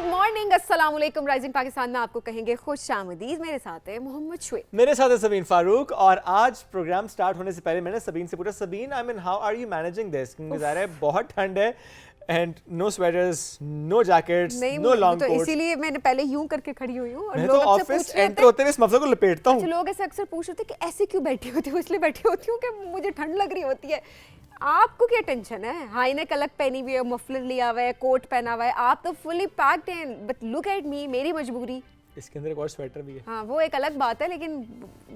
Good morning, अस्सलाम वालेकुम। Rising Pakistan में आपको कहेंगे खुश आमदीद। मेरे साथ है मोहम्मद शुएब, मेरे साथ है सबीन फारूक। और आज प्रोग्राम स्टार्ट होने से पहले मैंने सबीन से पूछा, Sabeen I mean how are you managing this? क्योंकि ज़ाहिर है बहुत ठंड है and no sweaters, no jackets, no long तो कोट्स। इसीलिए मैंने पहले यूं करके खड़ी हुई हूं और मैं लोग तो अक्सर ऑफिस पूछ रहे एंटर होते होते हुए इस मफलर को लपेटता हैं, हूँ। लोग ऐसे अक्सर पूछ रहे थे कि ऐसे क्यों बैठी होती हो? इसलिए बैठी होती हूँ कि मुझे ठंड लग रही होती है। आपको क्या टेंशन है? हाई नेक अलग पहनी हुई है, मफलर लिया हुआ है, कोट पहना हुआ है, आप तो फुली पैक्ड हैं। बट लुक एट मी, मेरी मजबूरी। इसके अंदर एक और स्वेटर भी है। हाँ, वो एक अलग बात है, लेकिन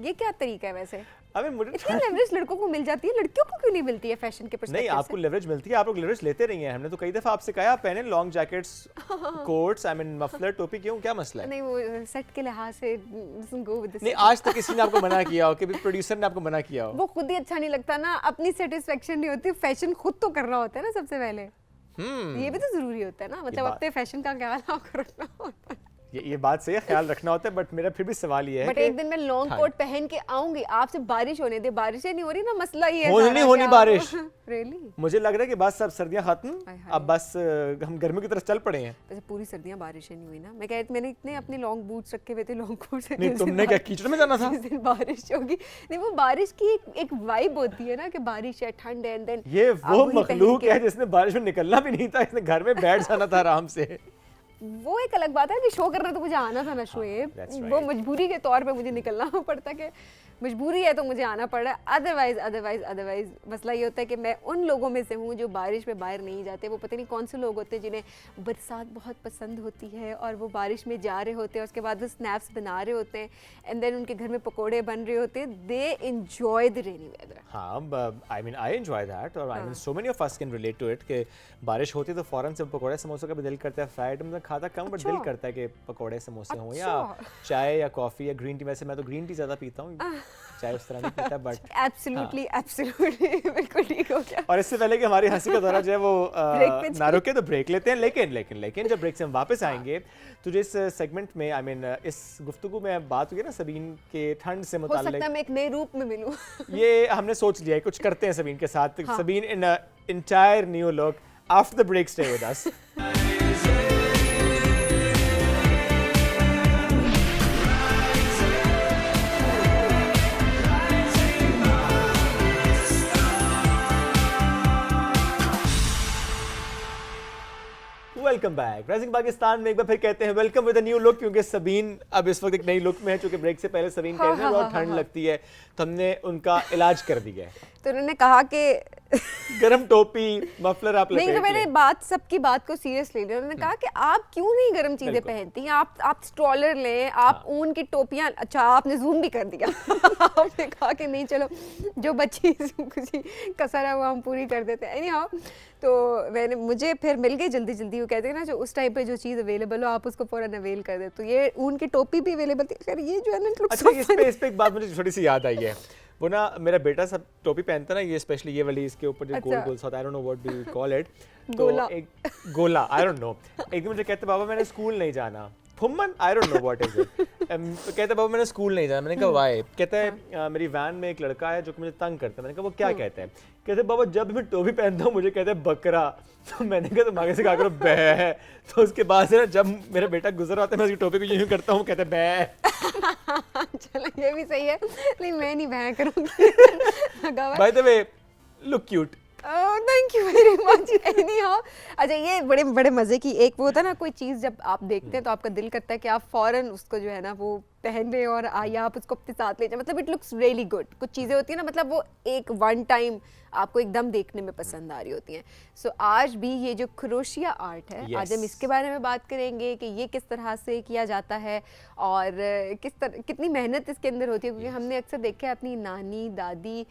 ये क्या तरीका है वैसे? अबे मुझे इतनी लेवरेज लड़कों को मिल जाती है, लड़कियों को क्यों नहीं मिलती है फैशन के पर्सपेक्टिव नहीं, से? आपको लेवरेज मिलती है, आप लोग लेवरेज लेते रही हैं। हमने तो कई दफा आपसे कहा आप पहने long jackets, quotes, I mean muffler, टोपी, क्यों, क्या मसला है? नहीं, वो सेट के लिहाज से doesn't go with the नहीं, set. आज तक किसी ने आपको मना किया हो कि प्रोड्यूसर ने आपको मना किया हो? वो खुद ही अच्छा नहीं लगता ना, अपनी सेटिस्फेक्शन नहीं होती, फैशन खुद तो करना होता है ना सबसे पहले। ये भी तो जरूरी होता है ना, मतलब अपने फैशन का ख्याल आपको रखना होता है। ये बात सही है, ख्याल रखना होता है। बट मेरा फिर भी सवाल ये है बट एक दिन मैं लॉन्ग कोट पहन के आऊंगी, आपसे बारिश होने दे। बारिशें नहीं हो रही ना, मसला ये है। नहीं होनी बारिश। रियली? मुझे लग रहा है कि बस अब सर्दियां खत्म, हाय हाय। अब बस हम गर्मियों की तरफ चल पड़े हैं। वैसे पूरी सर्दियां बारिशें नहीं हुई ना। मैं कह रही मैंने इतने अपने लॉन्ग बूट्स रखे हुए थे, लॉन्ग कोट से। नहीं, तुमने क्या कीचड़ में जाना था? जिस दिन बारिश होगी, नहीं, वो बारिश की एक वाइब होती है ना कि बारिश है, ठंड है, एंड देन ये वो मखलूक है जिसने बारिश में निकलना भी नहीं था, इसने घर में बैठ जाना था आराम से। वो एक अलग बात है कि शो करना तो मुझे आना था ना शुएब। वो मजबूरी के तौर पे मुझे निकलना पड़ता कि मजबूरी है तो मुझे आना पड़ रहा है। अदरवाइज मसला ये होता है कि मैं उन लोगों में से हूँ जो बारिश में बाहर नहीं जाते। वो पता नहीं कौन से लोग होते हैं जिन्हें बरसात बहुत पसंद होती है और वो बारिश में जा रहे होते हैं, उसके बाद वो स्नैप्स बना रहे होते हैं एंड देन उनके घर में पकोड़े बन रहे होते हैं। They enjoy the rainy weather. हाँ, I mean I enjoy that और I mean so many of us can relate to it कि बारिश होती है तो फौरन से पकोड़े समोसे का भी दिल करता है। फ्राइड में खाता कम, बट दिल करता है कि पकोड़े समोसे हों या चाय या कॉफी या ग्रीन टी। वैसे मैं तो ग्रीन टी ज़्यादा पीता हूँ, चाय उस तरह नहीं पीता, बट एब्सोल्युटली बिल्कुल ठीक हो गया। और इससे पहले कि हमारी हंसी का दौरा जो है वो ना रुके तो ब्रेक लेते हैं। लेकिन जब ब्रेक से हम वापस आएंगे तो जिस सेगमेंट में आई मीन इस गुफ्तगू में बात हुई ना सबीन के ठंड से हो सकता मुताल्लिक, है मैं एक नए रूप में मिलूं। ये हमने सोच लिया है कुछ करते हैं सबीन के साथ। Sabeen in entire new look after the break. Stay with us. Welcome back. Rising Pakistan में एक बार फिर कहते हैं welcome with a new look, क्योंकि सबीन अब इस वक्त एक नई लुक में है। चूंकि ब्रेक से पहले सबीन कह रहे हैं बहुत ठंड लगती है तो हमने उनका इलाज कर दिया है। तो उन्होंने कहा कि गरम टोपी, मफलर आप नहीं, तो लपेट मैंने लें। सबकी बात को सीरियस ले लिया। उन्होंने कहा कि आप क्यों नहीं गर्म चीजें पहनती हैं? आप स्ट्रॉलर लें, आप ऊन की टोपियां। अच्छा, आपने जूम भी कर दिया। आपने कहा कि नहीं, चलो जो बची कुछ कसर है वो हम पूरी कर देते हैं। एनीहाउ, तो मुझे फिर मिल गई जल्दी। वो कहते हैं ना, जो उस टाइम पे जो चीज़ अवेलेबल हो आप उसको फौरन अवेल कर दे। तो ये ऊन की टोपी भी अवेलेबल थी। खैर ये जो है ना, अच्छा, इस पे एक बात मुझे थोड़ी सी याद आई है। वो ना मेरा बेटा सब टोपी पहनता ना, ये स्पेशली ये वाली, इसके ऊपर जो गोल गोल सा, आई don't know what do you call it, तो एक गोला, आई डोंट नो। एक दिन मुझे कहते बाबा मैंने स्कूल नहीं जाना। फुम्मन, I don't know what is it. कहते बाबा मैंने स्कूल नहीं जाना। मैंने कहा व्हाई? कहता है मेरी वैन में एक लड़का है जो मुझे तंग करता है। मैंने कहा वो क्या कहता है? कहते बाबा जब मैं टोपी पहनता हूँ मुझे कहते हैं बकरा। तो मैंने कहा तुम आगे से कहा करो बै। तो उसके बाद से ना जब मेरा बेटा गुजर आता है मैं उसकी टोपी को यूं करता हूँ, कहते बै। चलो ये भी सही है, लेकिन मैं नहीं भैं करूँगी। By the way, look cute. Thank you very much. Anyhow, अच्छा, ये बड़े बड़े मजे की एक वो होता है ना, कोई चीज़ जब आप देखते हैं तो आपका दिल करता है कि आप फौरन उसको जो है ना वो पहन लें और या आप उसको अपने साथ ले जाए। मतलब इट लुक्स रियली गुड। कुछ चीज़ें होती हैं ना, मतलब वो एक वन टाइम आपको एकदम देखने में पसंद आ रही होती हैं। सो आज भी ये जो क्रोशिया आर्ट है, आज हम इसके बारे में बात करेंगे कि ये किस तरह से किया जाता है और कितनी मेहनत इसके अंदर होती है। क्योंकि हमने अक्सर देखा है अपनी नानी दादी,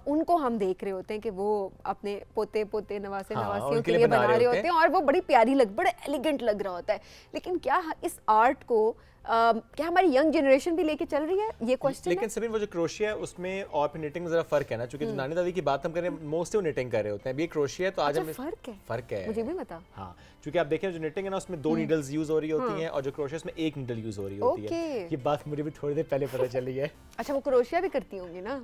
उनको हम देख रहे होते हैं कि वो अपने पोते नवासियों के लिए बना रहे होते हैं और वो बड़ी प्यारी बड़ा एलिगेंट लग रहा होता है। लेकिन क्या इस आर्ट को क्या हमारी यंग जनरेशन भी लेके चल रही है, ये क्वेश्चन। लेकिन सबीन वो जो क्रोशिया है उसमें और निटिंग में जरा फर्क है ना, क्योंकि जो नानी दादी की बात हम करें मोस्टली वो निटिंग कर रहे होते हैं। अभी क्रोशिया तो आज हम फर्क है मुझे भी पता। हाँ, क्योंकि आप देखें जो निटिंग है ना उसमें 2 नीडल्स यूज हो रही होती हैं और जो क्रोशिया उसमें 1 नीडल यूज हो रही होती है। ये बात मुझे भी थोड़ी देर पहले पता चली है। अच्छा, वो क्रोशिया भी करती होंगी ना?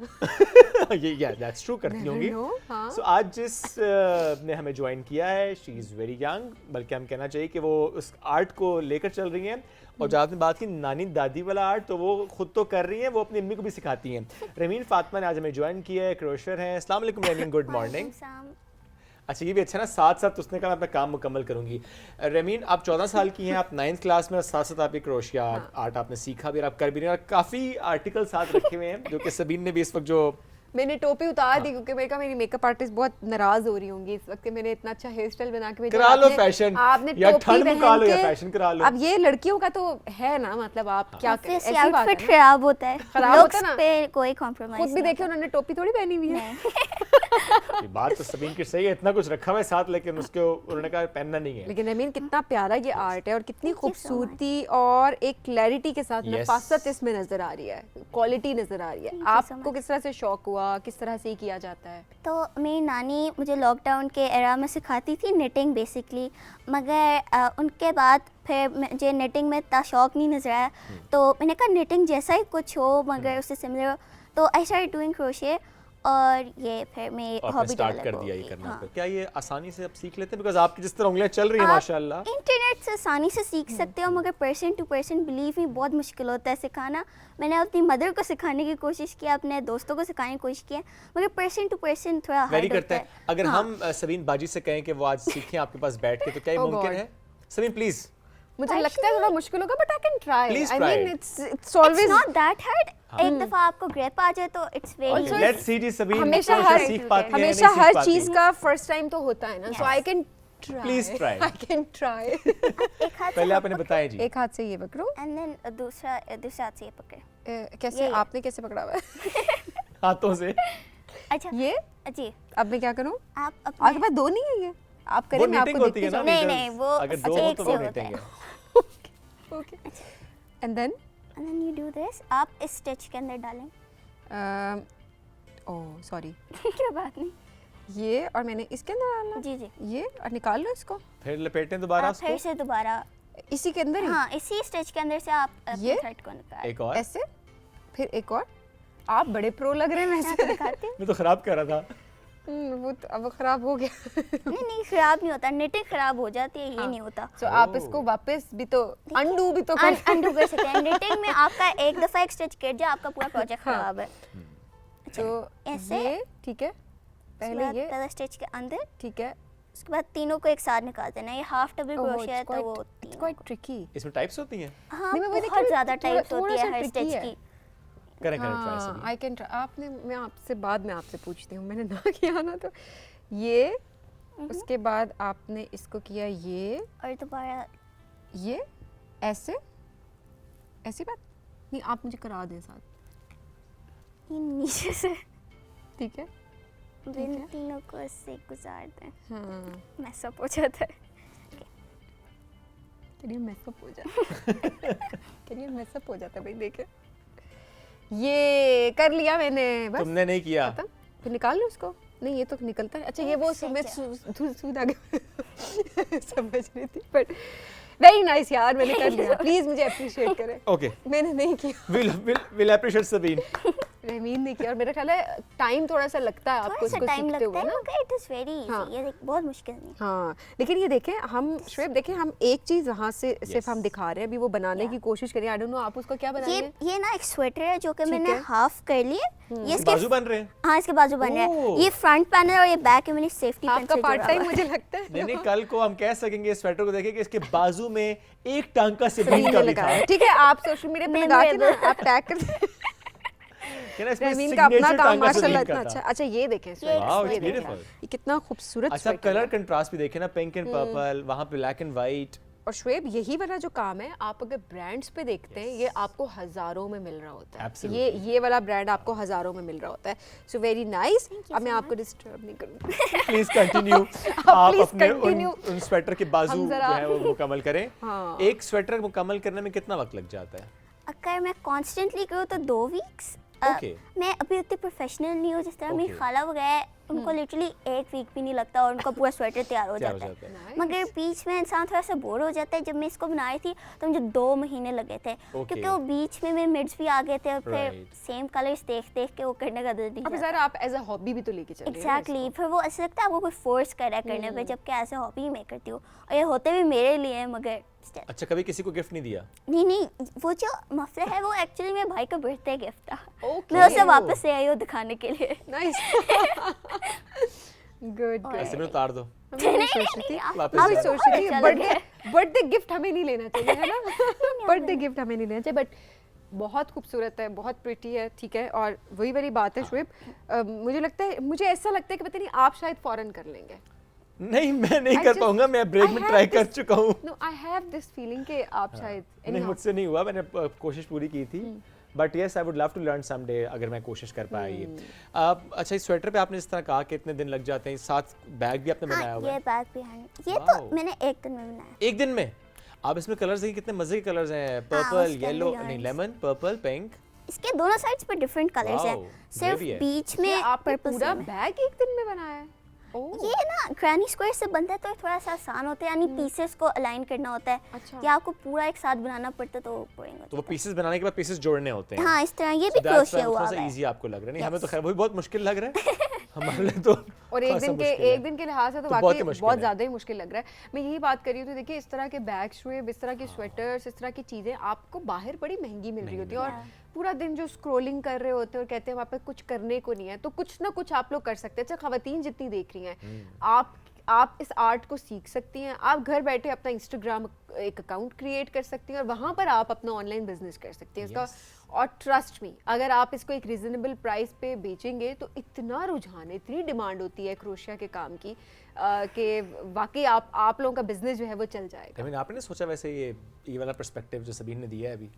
ये दैट्स ट्रू, करती होंगी। हाँ। सो आज जिस ने हमें ज्वाइन किया है, शी इज़ वेरी यंग, बल्कि हम कहना चाहिए कि वो उस आर्ट को लेकर चल रही हैं। और जब आपने बात की नानी दादी वाला आर्ट, तो वो खुद तो कर रही हैं, वो अपनी अम्मी को भी सिखाती हैं। रमीन फातिमा ने आज हमें ज्वाइन किया है, क्रोशर हैं। अस्सलाम वालेकुम रमीन, गुड मॉर्निंग। अच्छा, ये भी अच्छा ना, साथ साथ उसने कहा मैं अपना काम मुकम्मल करूंगी। रमीन, आप 14 साल की हैं, आप 9th क्लास में, और साथ साथ आप ये क्रोशिया आर्ट आपने सीखा भी और आप कर भी रहे हैं, और काफ़ी आर्टिकल साथ रखे हुए हैं जो कि सबीन ने भी इस वक्त जो मैंने टोपी उतार दी क्योंकि मेरे का मेरी मेकअप आर्टिस्ट बहुत नाराज हो रही होंगी इस वक्त कि मैंने इतना अच्छा हेयर स्टाइल बना के भेजा। करा लो फैशन, आपने या टोपी ठंड में करा लो या पहन के, फैशन करा लो। अब ये लड़कियों का तो है ना, मतलब आप क्या करें, ऐसी बात है आउटफिट ना। खराब होता है, खराब होता है ना, पे कोई कॉम्प्रोमाइज खुद भी देखे उन्होंने टोपी थोड़ी पहनी हुई है। ये बात तो सबीन की सही है, इतना कुछ रखा हुआ है साथ, लेकिन उसको उन्होंने कहा पहनना नहीं है। लेकिन रमीन, कितना प्यारा ये आर्ट है और कितनी खूबसूरती और एक क्लैरिटी के साथ नफासत इसमें नजर आ रही है, क्वालिटी नजर आ रही है। आपको किस तरह से शौक हुआ, किस तरह से किया जाता है? तो मेरी नानी मुझे लॉकडाउन के एरा में सिखाती थी निटिंग बेसिकली, मगर उनके बाद फिर मुझे निटिंग में इतना शौक नहीं नजर आया, तो मैंने कहा निटिंग जैसा ही कुछ हो मगर उससे सिमिलर हो, तो आई स्टार्टेड डूइंग क्रोशे और ये फिर मेरी हॉबी स्टार्ट कर दिया ये करना। हाँ। क्या ये आसानी से आप सीख लेते हैं? बिकॉज़ आपकी जिस तरह उंगलियां चल रही हैं माशाल्लाह। इंटरनेट से आसानी से सीख सकते हो, मगर person to person believe me बहुत मुश्किल होता है सिखाना। मैंने अपनी मदर को सिखाने की कोशिश की, अपने दोस्तों को सिखाने की कोशिश की, मगर पर्सन टू पर्सन थोड़ा हार्ड करता है। अगर हम सबीन बाजी से कहें कि वो आज सीखें आपके पास बैठ के, तो क्या ये मुमकिन है? सबीन प्लीज। मुझे लगता है थोड़ा मुश्किल होगा, but I can try. I mean it's always not that hard. एक दफा आपको ग्रिप आ जाए तो इट्स वेरी लेट्स सी जी सबीन हमेशा हर चीज का फर्स्ट टाइम तो होता है ना, so I can try, please try, I can try. पहले आपने बताया जी, एक हाथ से ये पकड़ो एंड देन दूसरे हाथ से ये पकड़े। कैसे आपने कैसे पकड़ा हुआ है? हाथों से। अच्छा ये जी, अब मैं क्या करूं? आप आपके पास दो नहीं है ये, आप करें, मैं आपको देखती हूं। नहीं वो अगर दो हो तो वो नीटिंग है। Okay, and then you do this. आप इस स्टिच के अंदर डालें। ओह सॉरी, क्या बात नहीं, ये और मैंने इसके अंदर डालना। जी जी, ये और निकाल लो इसको, फिर लपेटें दोबारा उसको, फिर से दोबारा इसी के अंदर ही। हाँ, इसी स्टिच के अंदर से आप ये थ्रेड को निकाल, एक और ऐसे, फिर एक और। आप बड़े प्रो लग रहे हैं वैसे। दिखाती हूँ। मैं तो खराब कर रहा था। वो तो अब खराब हो गया। नहीं खराब नहीं होता, निटिंग खराब हो जाती है, ये नहीं होता। तो आप इसको वापस भी तो अनडू भी तो कर अनडू कर सकते हैं। निटिंग में आपका एक दफा एक स्टिच गिर जाए, आपका पूरा प्रोजेक्ट खराब है। तो ऐसे ये ठीक है, पहले ये पहला स्टिच के अंदर, ठीक है, उसके बाद तीनों को एक साथ निकाल देना। ये हाफ डबल क्रोशिया है, तो वो इट्स क्वाइट ट्रिकी। इसमें टाइप्स होती हैं? हाँ, नहीं, मैं वही देख बहुत रही हूँ, ज्यादा टाइप्स होती है हर tricky स्टिच है। की। करें ट्राई हाँ, सबीन। आई कैन ट्राई। आपने, मैं आपसे बाद में आपसे पूछती हूँ, मैंने ना किया ना, तो ये उसके बाद आपने इसको किया ये और दोबारा ये ऐसे, ऐसी बात नहीं, आप मुझे करा दें साथ, ये नीचे से ठीक है? इन तीनों को ऐसे गुजार दें। हाँ, मैसअप हो जाता है। कैरियर मैसअप हो जाता है। कैरियर मैसअप हो जाता है भाई, देखे ये कर लिया मैंने, बस तुमने नहीं किया। खत्म। फिर निकाल लो उसको। नहीं, ये तो निकलता है। अच्छा, ये वो मैं सूद आ गया। समझ रही थी, बट वेरी नाइस यार, मैंने कर लिया। प्लीज मुझे अप्रिशिएट करें। ओके, मैंने नहीं किया। Will appreciate Sabeen. रमीन ने किया, और मेरा ख्याल है टाइम थोड़ा सा लगता है आपको इसको सीखते हुए ना। इट इज वेरी इजी, ये बहुत मुश्किल नहीं। हाँ, लेकिन ये देखें हम, श्वेब देखें, हम एक चीज वहाँ से सिर्फ हम दिखा रहे हैं, अभी वो बनाने की कोशिश करें। आई डोंट नो आप उसको क्या बनाएंगे। ये ना एक स्वेटर है जो कि मैंने हाफ कर लिए। ये इसके बाजू बन रहे हैं। हाँ, इसके बाजू बन रहे हैं। ये फ्रंट पैनल और ये बैक है, मैंने सेफ्टी पिन आपका पार्ट टाइम मुझे लगता है। नहीं, कल को हम कह सकेंगे इस स्वेटर को देखें कि इसके बाजू में एक टांका सबीन का भी था। ठीक है, आप सोशल मीडिया पे लगा के ना आप टैग कर रमीन का अपना काम माशाल्लाह इतना अच्छा। अच्छा, ये देखें, वाओ, ये इट्स ब्यूटीफुल। ये कितना खूबसूरत। अच्छा, कलर कंट्रास्ट भी देखें ना, पिंक एंड पर्पल, वहां पे ब्लैक एंड व्हाइट। और श्वेब, यही वाला जो काम है, आप अगर ब्रांड्स पे देखते हैं, ये आपको हज़ारों में मिल रहा होता है। ये वाला ब्रांड आपको हज़ारों में मिल रहा होता है। So very nice. अब मैं आपको डिस्टर्ब नहीं करूँगी। Please continue. आप अपने उन स्वेटर के बाजू जो है वो मुकम्मल करें। एक स्वेटर मुकम्मल करने में कितना वक्त लग जाता है? अगर मैं कॉन्स्टेंटली करूँ तो 2 वीक्स। मैं अभी उतनी प्रोफेशनल नहीं हूँ जिस तरह मेरी खाला वगैरह उनको लिटरली एक वीक भी नहीं लगता और उनका पूरा स्वेटर तैयार हो जाता है। Nice. मगर बीच में इंसान थोड़ा सा बोर हो जाता है। जब मैं इसको बना रही थी तो मुझे 2 महीने लगे थे क्योंकि वो बीच में मेरे मिड्स भी आ गए थे और फिर Right. सेम कलर्स देख देख के वो करने का दिल नहीं अब करता। ज़रा आप एज अ हॉबी भी तो लेके चल रहे हैं ना एग्जैक्टली फिर वो ऐसा लगता है आपको कोई फोर्स कर रहा है करने पे, जबकि एज ए हॉबी मैं करती हूँ और ये होते भी मेरे लिए हैं, मगर still। अच्छा, कभी किसी को गिफ्ट नहीं दिया? नहीं, वो जो मफलर है वो एक्चुअली मेरे भाई का बर्थडे गिफ्ट था। Okay. मैं उसे वापस से आई हूँ दिखाने के लिए। नाइस गुड और- ऐसे में उतार दो। मैं भी सोच रही थी वापस मैं भी जाओ। सोच रही थी अच्छा बर्थडे गिफ्ट हमें नहीं लेना चाहिए है ना बर्थडे गिफ्ट हमें नहीं लेना चाहिए बट बहुत खूबसूरत है, बहुत प्रिटी है, ठीक है। और वही वाली बात है शुएब, मुझे लगता है, मुझे ऐसा लगता है कि पता नहीं आप शायद फॉरेन कर लेंगे। नहीं, मैं नहीं I कर just- पाऊंगा, मैं ब्रेक I में have ट्राई कर this- चुका हूँ। No I have this feeling कि आप शायद नहीं, मुझसे नहीं हुआ, मैंने कोशिश पूरी की थी, but yes I would love to learn someday अगर मैं कोशिश कर पाया ये। अच्छा, इस स्वेटर पे आपने जिस तरह कहा कि इतने दिन लग जाते हैं, साथ बैग भी आपने बनाया हाँ, हुआ ये है बैग भी है, ये Wow. तो मैंने एक दिन में बनाया। एक दिन में? आप इसमें कलर्स देखिए, कितने मजे के कलर्स हैं, हाँ, पर्पल, उसके येलो, अंदर नहीं yarns। Lemon, purple, pink. इसके दोनों साइड्स पे डिफरेंट कलर्स Wow, हैं, सिर्फ ये भी है। बीच में आपने पर्पल पूरा बैग एक दिन में बनाया है? ओह ये ना ग्रैनी स्क्वायर से बनता है तो ये थोड़ा सा आसान होता है, यानी पीसेस को अलाइन करना होता है। अच्छा। या आपको पूरा एक साथ बनाना पड़ता है तो बोरिंग तो वो होता पीसेस बनाने के बाद पीसेस जोड़ने होते है। हैं। हाँ, इस तरह ये So भी that's क्रोशिया why हुआ थोड़ा हुआ सा है। इजी आपको लग रहा है। नहीं, हमें तो Yes. खैर वही बहुत मुश्किल लग रहा है हमारे लिए तो और एक खासा दिन के मुश्किल है। एक दिन के लिहाज से तो तो बहुत वाकई ही मुश्किल बहुत है। ज़्यादा ही मुश्किल लग रहा है। मैं यही बात कर रही हूँ, तो देखिए इस तरह के बैग शुएब, इस तरह के स्वेटर्स, इस तरह की चीज़ें आपको बाहर बड़ी महंगी मिल रही होती है और पूरा दिन जो स्क्रोलिंग कर रहे होते हैं और कहते हैं वहाँ पे कुछ करने को नहीं है, तो कुछ ना कुछ आप लोग कर सकते हैं। अच्छा, खवातीन जितनी देख रही हैं, आप इस आर्ट को सीख सकती हैं। आप घर बैठे अपना इंस्टाग्राम एक अकाउंट क्रिएट कर सकती हैं और वहाँ पर आप अपना ऑनलाइन बिजनेस कर सकती हैं इसका। और ट्रस्ट मी, अगर आप इसको एक रीजनेबल प्राइस पे बेचेंगे तो इतना रुझान है, इतनी डिमांड होती है क्रोशिया के काम की कि वाकई आप लोगों का बिजनेस जो है वो चल जाएगा। I mean, आपने सोचा वैसे ये वाला पर्सपेक्टिव जो सबीन ने दिया है अभी?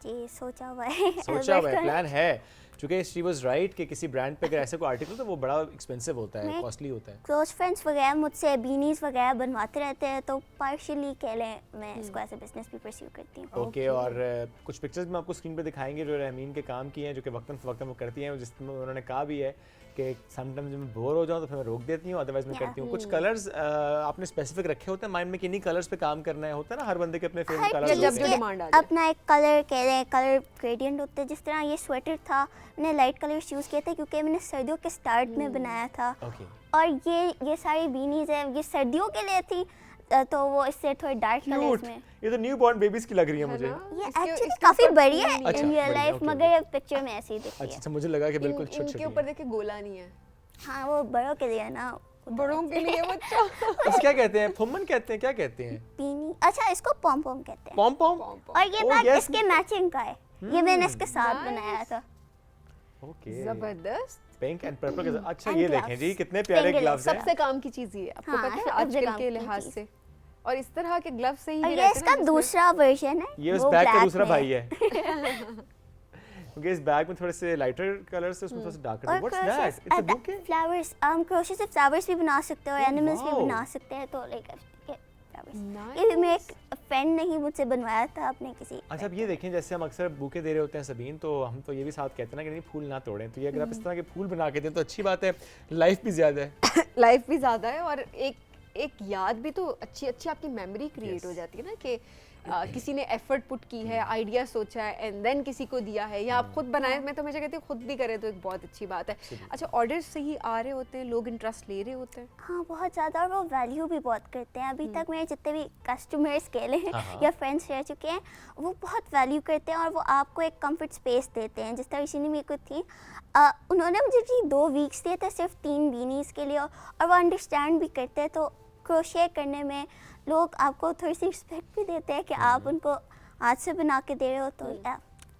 जी, सोचा हुआ है। सोचा हुआ है, प्लान है, क्योंकि शी वाज राइट कि किसी ब्रांड पे अगर ऐसे कोई आर्टिकल तो वो बड़ा एक्सपेंसिव होता है, मैं- कॉस्टली होता है। क्लोज फ्रेंड्स वगैरह मुझसे बीनीज वगैरह बनवाते रहते हैं, तो पार्शियली कह लें मैं इसको एज ए बिजनेस भी परस्यू करती हूँ। ओके, और कुछ पिक्चर्स में आपको स्क्रीन पे दिखाएंगे जो रहमीन के काम की हैं, जो कि वक्तन फवक्तन वो करती हैं, जिसमें उन्होंने कहा भी है कि समटाइम्स जब मैं बोर हो जाऊँ तो फिर मैं रोक देती हूँ, अदरवाइज मैं करती हूँ। कुछ कलर्स आपने स्पेसिफिक रखे होते हैं माइंड में कि नहीं कलर्स पे काम करना है, होता है ना हर बंदे के अपने फेवरेट हर कलर्स जब होते जो हैं। डिमांड आ जाए। अपना एक कलर कह रहे हैं, कलर ग्रेडियंट होते हैं। जिस तरह ये स्वेटर था, मैंने लाइट कलर्स यूज़ किए थे क्योंकि मैंने सर्दियों के स्टार्ट में बनाया था। ओके, और ये सारी बीनीज है, ये सर्दियों के लिए थी, तो वो इससे थोड़े डार्क कलर्स क्यूट, में। ये तो न्यू बॉर्न बेबीज की लग रही है है मुझे। ना? ये इसके- एक्चुअली इसके काफ़ी ऊपर बड़ी है फूल अच्छा, इन रियल बड़ी है, लाइफ, okay, मगर ये पिक्चर में ऐसे ही दिखती है। अच्छा, मुझे लगा कि बिल्कुल छोटी इनके छोटी ऊपर देखिए गोला नहीं है, हाँ, वो बड़ों के लिए ना। बड़ों के लिए बच्चा। इसे क्या कहते हैं, फुम्मन कहते हैं, क्या कहते हैं? बीनी, अच्छा इसको पॉम पॉम कहते हैं। पॉम पॉम। और ये Oh, बैग yes. इसके मैचिंग का है, ये मैंने इसके साथ nice. बनाया था। ओके, जबरदस्त। Pink and purple. अच्छा, And ये gloves. देखें जी, कितने प्यारे Finger ग्लव्स हैं। सबसे काम की चीज ये है, आपको हाँ, पता है सबसे आजकल काम के की लिहाज चीज़। से। और इस तरह के ग्लव्स से ही और भी ये रहते हैं इसका ना जिसमें- दूसरा वर्जन है, ये उस वो बैग का black दूसरा में भाई है क्योंकि इस बैग में थोड़े से लाइटर कलर्स है, उसमें थोड़ा सा डार्कर। और what's that? It's a bouquet? Flowers, crochet से फ्लावर्स भी बना सकते हो, एनिमल्स भी wow. बना सकते हैं, तो लाइक फ्लावर्स। Nice. ये भी मेरे एक फ्रेंड ने ही मुझसे बनवाया था अपने किसी। अच्छा, अब ये देखें, जैसे हम अक्सर बुके दे रहे होते हैं सबीन, तो हम तो ये भी साथ कहते हैं ना कि नहीं, फूल ना तोड़ें। तो ये अगर आप इस तरह के फूल बना के दें तो अच्छी बात है, लाइफ भी ज्यादा है। लाइफ भी ज़्यादा है और एक याद भी तो अच्छी अच्छी आपकी मेमोरी क्रिएट हो Yes. जाती है ना कि किसी ने एफर्ट पुट की है, आइडिया सोचा है एंड देन किसी को दिया है, या आप खुद बनाए। मैं तो हमेशा कहती हूँ खुद भी करें तो एक बहुत अच्छी बात है। अच्छा, ऑर्डर्स सही आ रहे होते हैं, लोग इंटरेस्ट ले रहे होते हैं? हाँ, बहुत ज़्यादा, और वो वैल्यू भी बहुत करते हैं। अभी तक मेरे जितने भी कस्टमर्स कह लें हाँ। या फ्रेंड्स रह चुके हैं, वो बहुत वैल्यू करते हैं और वो आपको एक कंफर्ट स्पेस देते हैं। जिस तरह इसी ने मेरे को थी, उन्होंने मुझे जी 2 वीक्स दिए थे सिर्फ 3 बीनीज के लिए, और वो अंडरस्टैंड भी करते हैं। तो क्रोशे करने में लोग आपको थोड़ी सी रिस्पेक्ट भी देते हैं कि आप उनको हाथ से बना के दे रहे हो, तो या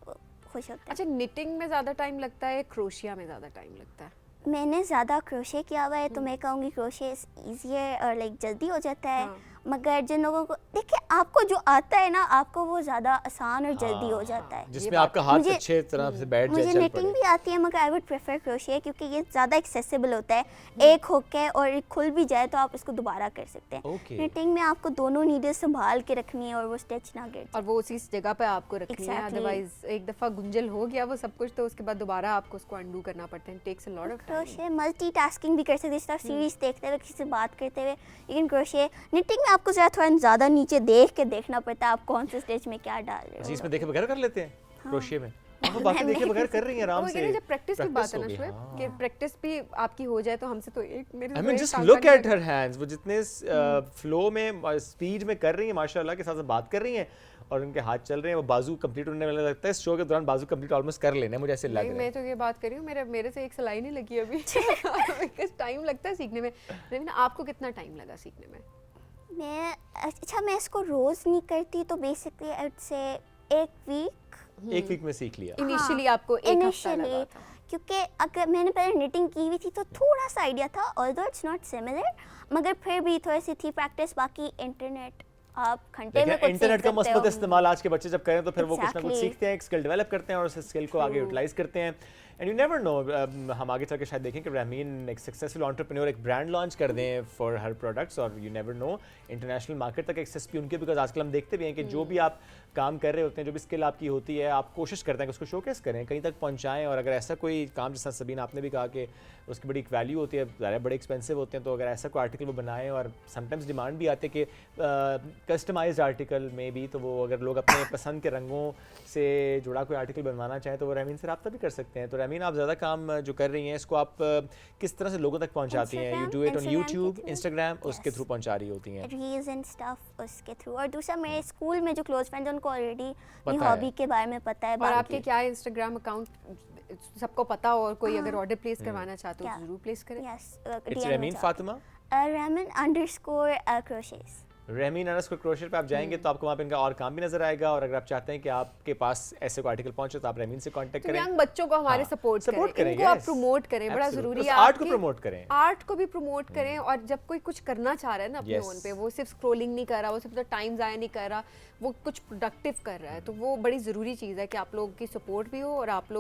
वो खुश होते हैं। अच्छा, निटिंग में ज़्यादा टाइम लगता है, क्रोशिया में ज़्यादा टाइम लगता है? मैंने ज़्यादा क्रोशे किया हुआ है, तो मैं कहूँगी क्रोशे ईजियर और लाइक जल्दी हो जाता है। हाँ। मगर जिन लोगों को देखिए आपको जो आता है ना आपको वो ज़्यादा आसान और जल्दी हो जाता है। जिसमें आपका हाथ मुझे- अच्छे तरह से बैठ जाए, मुझे चल निटिंग पड़े। भी आती है मगर आई वुड प्रेफर क्रोशिया क्योंकि ये ज़्यादा एक्सेसिबल होता है। एक हुक है और एक खुल भी जाए तो आप इसको दोबारा कर सकते हैं। Okay. निटिंग में आपको दोनों नीडल संभाल के रखनी है और वो स्टिच ना गिर और वो उसी जगह पे आपको रखनी है, Exactly. अदरवाइज एक दफा गुंजल हो गया वो सब कुछ तो उसके बाद दोबारा आपको उसको अंडू करना पड़ता है, takes a lot of time. क्रोशिया मल्टीटास्किंग भी कर सकते हैं, जिस तरह सीरीज देखते हुए किसी से बात करते हुए। लेकिन क्रोशिया निटिंग में आपको ज़रा थोड़ा ज़्यादा नीचे देख के देखना पड़ता है आप कौन से स्टिच में क्या डाल रहे अच्छा, हो। इसमें देखे बगैर कर लेते हैं क्रोशिया में? वो मैं बाकी देखे नहीं बगैर कर रही हैं आराम वो से। कह रहे हैं, जब प्रैक्टिस की बात है ना हो गई, शुएब, हाँ। कि प्रैक्टिस भी आपकी हो जाए तो हमसे तो एक मेरे I तो mean, एक just काम look करने at her hands. वो जितने फ्लो में स्पीड में कर रही हैं माशाल्लाह के साथ बात कर रही हैं और उनके हाथ चल रहे हैं, वो बाजू कंप्लीट होने वाला लगता है इस शो के दौरान बाजू कंप्लीट ऑलमोस्ट कर लेना है, मुझे ऐसे लग नहीं, रहा मैं है। तो ये बात कर रही हूँ, मेरे से एक सिलाई नहीं लगी अभी बिकॉज टाइम लगता है सीखने में। लेकिन आपको कितना टाइम लगा सीखने में? मैं इसको रोज़ नहीं करती तो बेसिकली आई वुड से एक एक वीक में सीख लिया। इनिशियली आपको एक हफ्ता लगा था? क्योंकि अगर मैंने पहले निटिंग की हुई थी तो थोड़ा सा आइडिया था, ऑल्दो इट्स नॉट सिमिलर, मगर फिर भी थोड़ी सी थी प्रैक्टिस। बाकी इंटरनेट आप घंटे में कुछ इंटरनेट का सीख सकते मस्बत हो। इस्तेमाल आज के बच्चे जब करें तो फिर वो कुछ ना कुछ Exactly. सीखते हैं, एक स्किल डेवलप करते हैं और उस स्किल को आगे यूटिलाइज करते हैं। एंड यू नेवर नो, हम आगे चल के शायद देखें कि रमीन एक सक्सेसफुल एंटरप्रेन्योर एक ब्रांड लॉन्च कर दें फॉर हर प्रोडक्ट्स, और you never know international market तक एक्सेस भी उनके, बिकॉज आजकल हम देखते भी हैं कि जो भी आप काम कर रहे होते हैं, जो भी स्किल आपकी होती है, आप कोशिश करते हैं कि उसको शोकेस करें, कहीं तक पहुंचाएं। और अगर ऐसा कोई काम, जैसा सबीन आपने भी कहा कि उसकी बड़ी एक वैल्यू होती है, ज़्यादा बड़े एक्सपेंसिव होते हैं, तो अगर ऐसा कोई आर्टिकल वो बनाएं, और समटाइम्स डिमांड भी आती है कि कस्टमाइज्ड आर्टिकल में भी, तो वो अगर लोग अपने पसंद के रंगों से जुड़ा कोई आर्टिकल बनवाना चाहें तो वो रमीन से रब्ता भी कर सकते हैं। तो रमीन, आप ज़्यादा काम जो कर रही हैं इसको आप किस तरह से लोगों तक पहुंचाती हैं? You do it on Instagram YouTube, के through. इंस्टाग्राम, उसके Yes. थ्रू पहुंचा रही होती हैं? रील्स एंड स्टफ उसके थ्रू। और दूसरा मेरे स्कूल में जो क्लोज फ्रेंड्स उनको ऑलरेडी मेरी पता है। हॉबी के बारे में पता है। और आपके बाकी क्या इंस्टाग्राम अकाउंट सबको पता हो, और कोई अगर ऑर्डर प्लेस करवाना चाहते हो क्या? तो जरूर प्लेस करें। Yes it's Rameen Fatima, Ramin_crochet। Rameen underscore crochet पे आप जाएंगे तो आपको वहाँ पे इनका और काम भी नजर आएगा। और अगर आप चाहते हैं कि आपके पास ऐसे कोई आर्टिकल पहुंचे तो आप रमीन से कांटेक्ट तो करें। यंग बच्चों को हमारे हाँ, सपोर्ट support करें, करें, इनको आप yes. प्रमोट करें, बड़ा Absolutely. जरूरी Plus है। आर्ट को आपके- प्रमोट करें। आर्ट को भी प्रमोट करें, और जब कोई कुछ करना चाह रहा है ना अपने Yes. ओन पे, वो सिर्फ स्क्रॉलिंग नहीं कर रहा, वो सिर्फ टाइम ज़ाया नहीं कर रहा, वो कुछ प्रोडक्टिव कर रहा है, तो वो बड़ी ज़रूरी चीज़ है कि आप लोगों की सपोर्ट भी हो और आप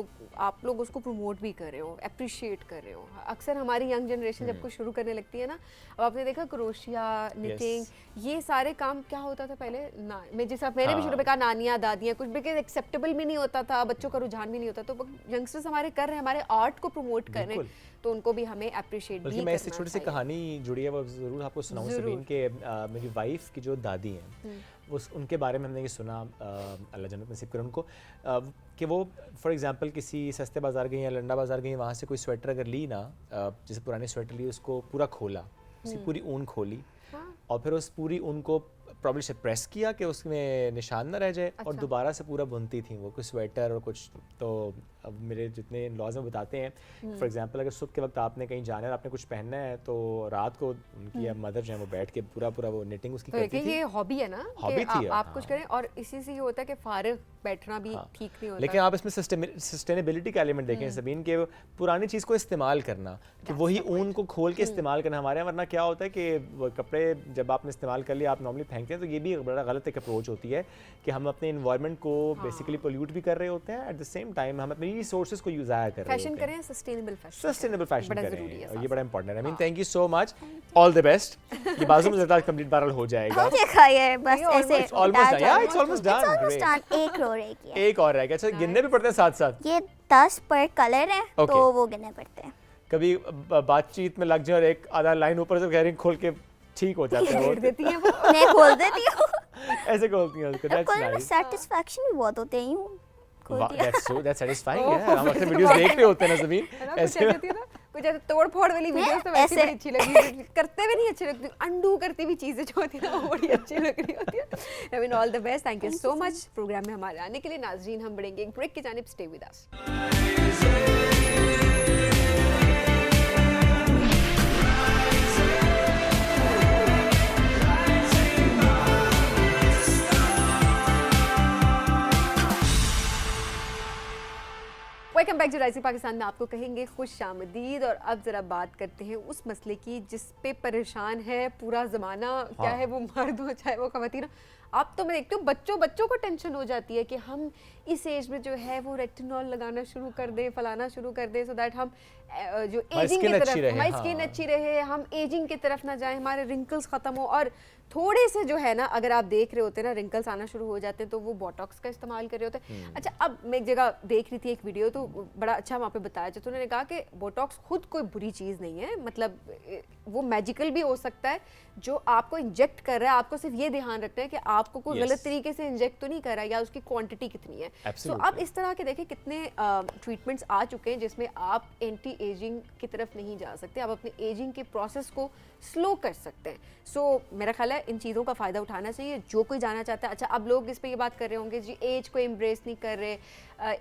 लोग उसको प्रमोट भी कर रहे हो, अप्रिशिएट कर रहे हो। अक्सर हमारी यंग जनरेशन जब कुछ शुरू करने लगती है ना, अब आपने देखा क्रोशिया, निटिंग, ये सारे काम क्या होता था पहले ना, मैं जैसा मैंने भी हाँ। शुरू में कहा, नानियाँ दादियाँ कुछ भी एक्सेप्टेबल भी नहीं होता था, बच्चों का रुझान भी नहीं होता, तो यंगस्टर्स हमारे कर रहे हैं, हमारे आर्ट को प्रमोट कर रहे हैं, बिल्कुल। तो उनको भी हमें अप्रिशिएट भी बल्कि करना मैं इससे छोटी सी चाहिए। कहानी जुड़ी है वो ज़रूर आपको सुनाऊँ ज़रूर। सबीन के। मेरी वाइफ की जो दादी हैं, उनके बारे में हमने ये सुना, अल्लाह जन्नत नसीब करे उनको, कि वो फॉर एग्जांपल किसी सस्ते बाज़ार गई या लंडा बाज़ार गई, वहाँ से कोई स्वेटर अगर ली ना, जैसे पुरानी स्वेटर ली, उसको पूरा खोला, उसकी पूरी ऊन खोली, हाँ। और फिर उस पूरी ऊन को प्रॉब्ली से प्रेस किया कि उसमें निशान ना रह जाए, और अच्छा। दोबारा से पूरा बुनती थी वो, कुछ स्वेटर और कुछ। तो अब मेरे जितने लॉज में बताते हैं, फॉर एग्जांपल अगर सुबह के वक्त आपने कहीं जाना है और आपने कुछ पहनना है, तो रात को उनकी मदर जो है वो बैठ के पूरा वो निटिंग उसकी तो करती देखिए थी। ये हॉबी है ना, हॉबी कि थी, आप हाँ। कुछ करें, और इसी से ये होता है कि फारिग बैठना भी हाँ। ठीक नहीं होता। लेकिन आप इसमें सस्टेनेबिलिटी का एलिमेंट देखें सबीन, के पुरानी चीज़ को इस्तेमाल करना, कि वही ऊन को खोल के इस्तेमाल करना। हमारे यहाँ वरना क्या होता है कि वो कपड़े जब आपने इस्तेमाल कर लिया, आप नॉर्मली फेंकते हैं, तो ये भी एक बड़ा गलत एक अप्रोच होती है कि हम अपने इन्वायरमेंट को बेसिकली पोल्यूट भी कर रहे होते हैं, एट द सेम टाइम हम अपनी रिसोर्सेज को यूज कर रहे फैशन होते हैं। करें, सस्टेनेबल फैशन, सस्टेनेबल फैशन बड़ा करें, ज़रूरी है और ये साथ बड़ा इंपॉर्टेंट है। I mean thank you so much, all the best. ये बाजू में ज़्यादा कंप्लीट बैरल हो जाएगा। हो जाएगा ये बस ये ऐसे It's almost done. Yeah, it's almost done. almost Great. done। एक रो रह गया। एक और रह गया। अच्छा, गिनने भी पड़ते हैं साथ साथ। ये 10 पर कलर है Okay. तो वो गिनने पड़ते हैं। कभी बातचीत में लग जाए और एक आधा लाइन ऊपर से कह खोल के ठीक हो जाता है घेर वो। देती है वो। मैं खोल देती हूँ। ऐसे खोलती हैं उसको। That's खोलने में nice. सेटिस्फैक्शन भी बहुत होते हैं यूं खोल Wow, दिया। that's satisfying. Yeah, हम अक्सर वीडियोस देख रहे होते हैं ना ज़मीन है ना, कुछ ऐसे। ऐसी थी ना, कुछ ऐसे तोड़ फोड़ वाली वीडियोस तो वैसे ऐसे। बड़ी अच्छी लगी, करते हुए नहीं अच्छी लगती, अंडू करती हुई चीजें जो होती है ना, वो बड़ी अच्छी लग रही होती है। I mean all the best, thank you so much programme में हमारे आने के लिए। नाज़रीन, हम बढ़ेंगे एक ब्रेक की जानिब, stay with us. Welcome back जुराइसी पाकिस्तान में आपको कहेंगे खुश आमदीद। और अब ज़रा बात करते हैं उस मसले की जिस पे परेशान है पूरा ज़माना, क्या है वो मर्द हो चाहे वो ख़वातीन हो। अब तो मैं देखती हूँ बच्चों को टेंशन हो जाती है कि हम इस एज में जो है वो रेटिनॉल लगाना शुरू कर दें, फलाना शुरू कर दें, सो दैट हम जो एजिंग की तरफ हमारी स्किन अच्छी रहे, हम एजिंग की तरफ ना जाएं, हमारे रिंकल्स ख़त्म हो। और थोड़े से जो है ना, अगर आप देख रहे होते हैं ना रिंकल्स आना शुरू हो जाते हैं तो वो बोटॉक्स का इस्तेमाल कर रहे होते हैं। अच्छा, अब मैं एक जगह देख रही थी एक वीडियो, तो बड़ा अच्छा वहाँ पे बताया जाता, तो उन्होंने कहा कि बोटॉक्स खुद कोई बुरी चीज़ नहीं है, मतलब वो मैजिकल भी हो सकता है। जो आपको इंजेक्ट कर रहा है, आपको सिर्फ ये ध्यान रखना है कि आपको कोई गलत तरीके से इंजेक्ट तो नहीं कर रहा है, या उसकी क्वांटिटी कितनी है। तो अब इस तरह के देखें कितने ट्रीटमेंट्स आ चुके हैं जिसमें आप एंटी एजिंग की तरफ नहीं जा सकते, आप अपने एजिंग के प्रोसेस को स्लो कर सकते हैं। सो मेरा ख्याल है इन चीज़ों का फ़ायदा उठाना चाहिए जो कोई जाना चाहता है। अच्छा, अब लोग इस पे ये बात कर रहे होंगे जी एज को एम्ब्रेस नहीं कर रहे,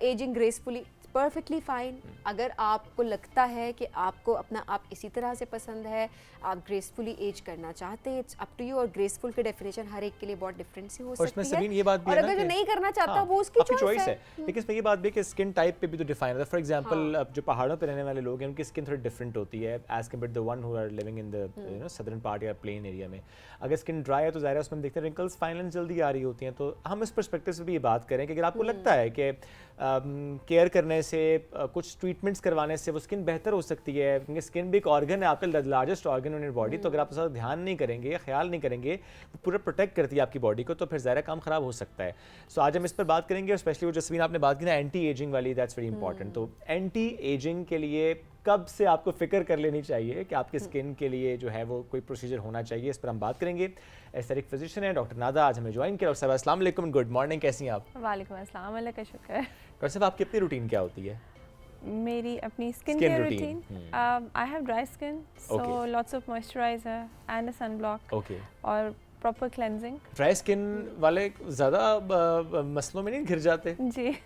एजिंग ग्रेसफुली, परफेक्टली फाइन। अगर आपको लगता है कि आपको अपना आप इसी तरह से पसंद है, आप ग्रेसफुली एज करना चाहते हैं, इट्स अप टू यू। और ग्रेसफुल की डेफिनेशन हर एक के लिए बहुत डिफरेंट सी हो सकती है, ये बात भी और अगर जो नहीं करना चाहता वो उसकी चॉइस है। लेकिन इसमें ये बात भी कि स्किन टाइप पे भी तो डिफाइन होता है। फॉर एग्जांपल जो पहाड़ों पे रहने वाले लोग हैं उनकी स्किन थोड़ी डिफरेंट होती है as compare the one who are living in the you know southern part या प्लेन एरिया में। अगर स्किन ड्राई है तो ज़ाहिर है उसमें देखते हैं रिंकल्स फाइनल जल्दी आ रही होती हैं। तो हम इस पर्सपेक्टिव से भी ये बात करें कि अगर आपको लगता है कि केयर करने से, कुछ ट्रीटमेंट्स करवाने से वो स्किन बेहतर हो सकती है, क्योंकि स्किन भी एक ऑर्गन है, आपका largest organ in your body, तो अगर आप उसका ध्यान नहीं करेंगे या ख्याल नहीं करेंगे, वो पूरा प्रोटेक्ट करती है आपकी बॉडी को, तो फिर ज़ाहिर काम ख़राब हो सकता है। सो आज हम इस पर बात करेंगे, और स्पेशली वो जसवीन आपने बात की ना एंटी एजिंग वाली, दैट्स वेरी इंपॉर्टेंट। तो एंटी एजिंग के लिए कब से आपको फिक्र कर लेनी चाहिए कि आपकी स्किन के लिए जो है वो कोई प्रोसीजर होना चाहिए, इस पर हम बात करेंगे। एस्थेटिक फिजिशियन है डॉक्टर नादा, आज हमें ज्वाइन किया। डॉक्टर साहब अस्सलाम वालेकुम, गुड मॉर्निंग, कैसी हैं आप? वालेकुम अस्सलाम, अल्लाह का शुक्र। डॉक्टर साहब आपकी अपनी रूटीन क्या होती है? मेरी अपनी skin care routine, I have dry skin, so lots of moisturiser and a sun block, और प्रॉपर क्लेंजिंग। ड्राई स्किन वाले ज़्यादा मसलों में नहीं घिर जाते? जी,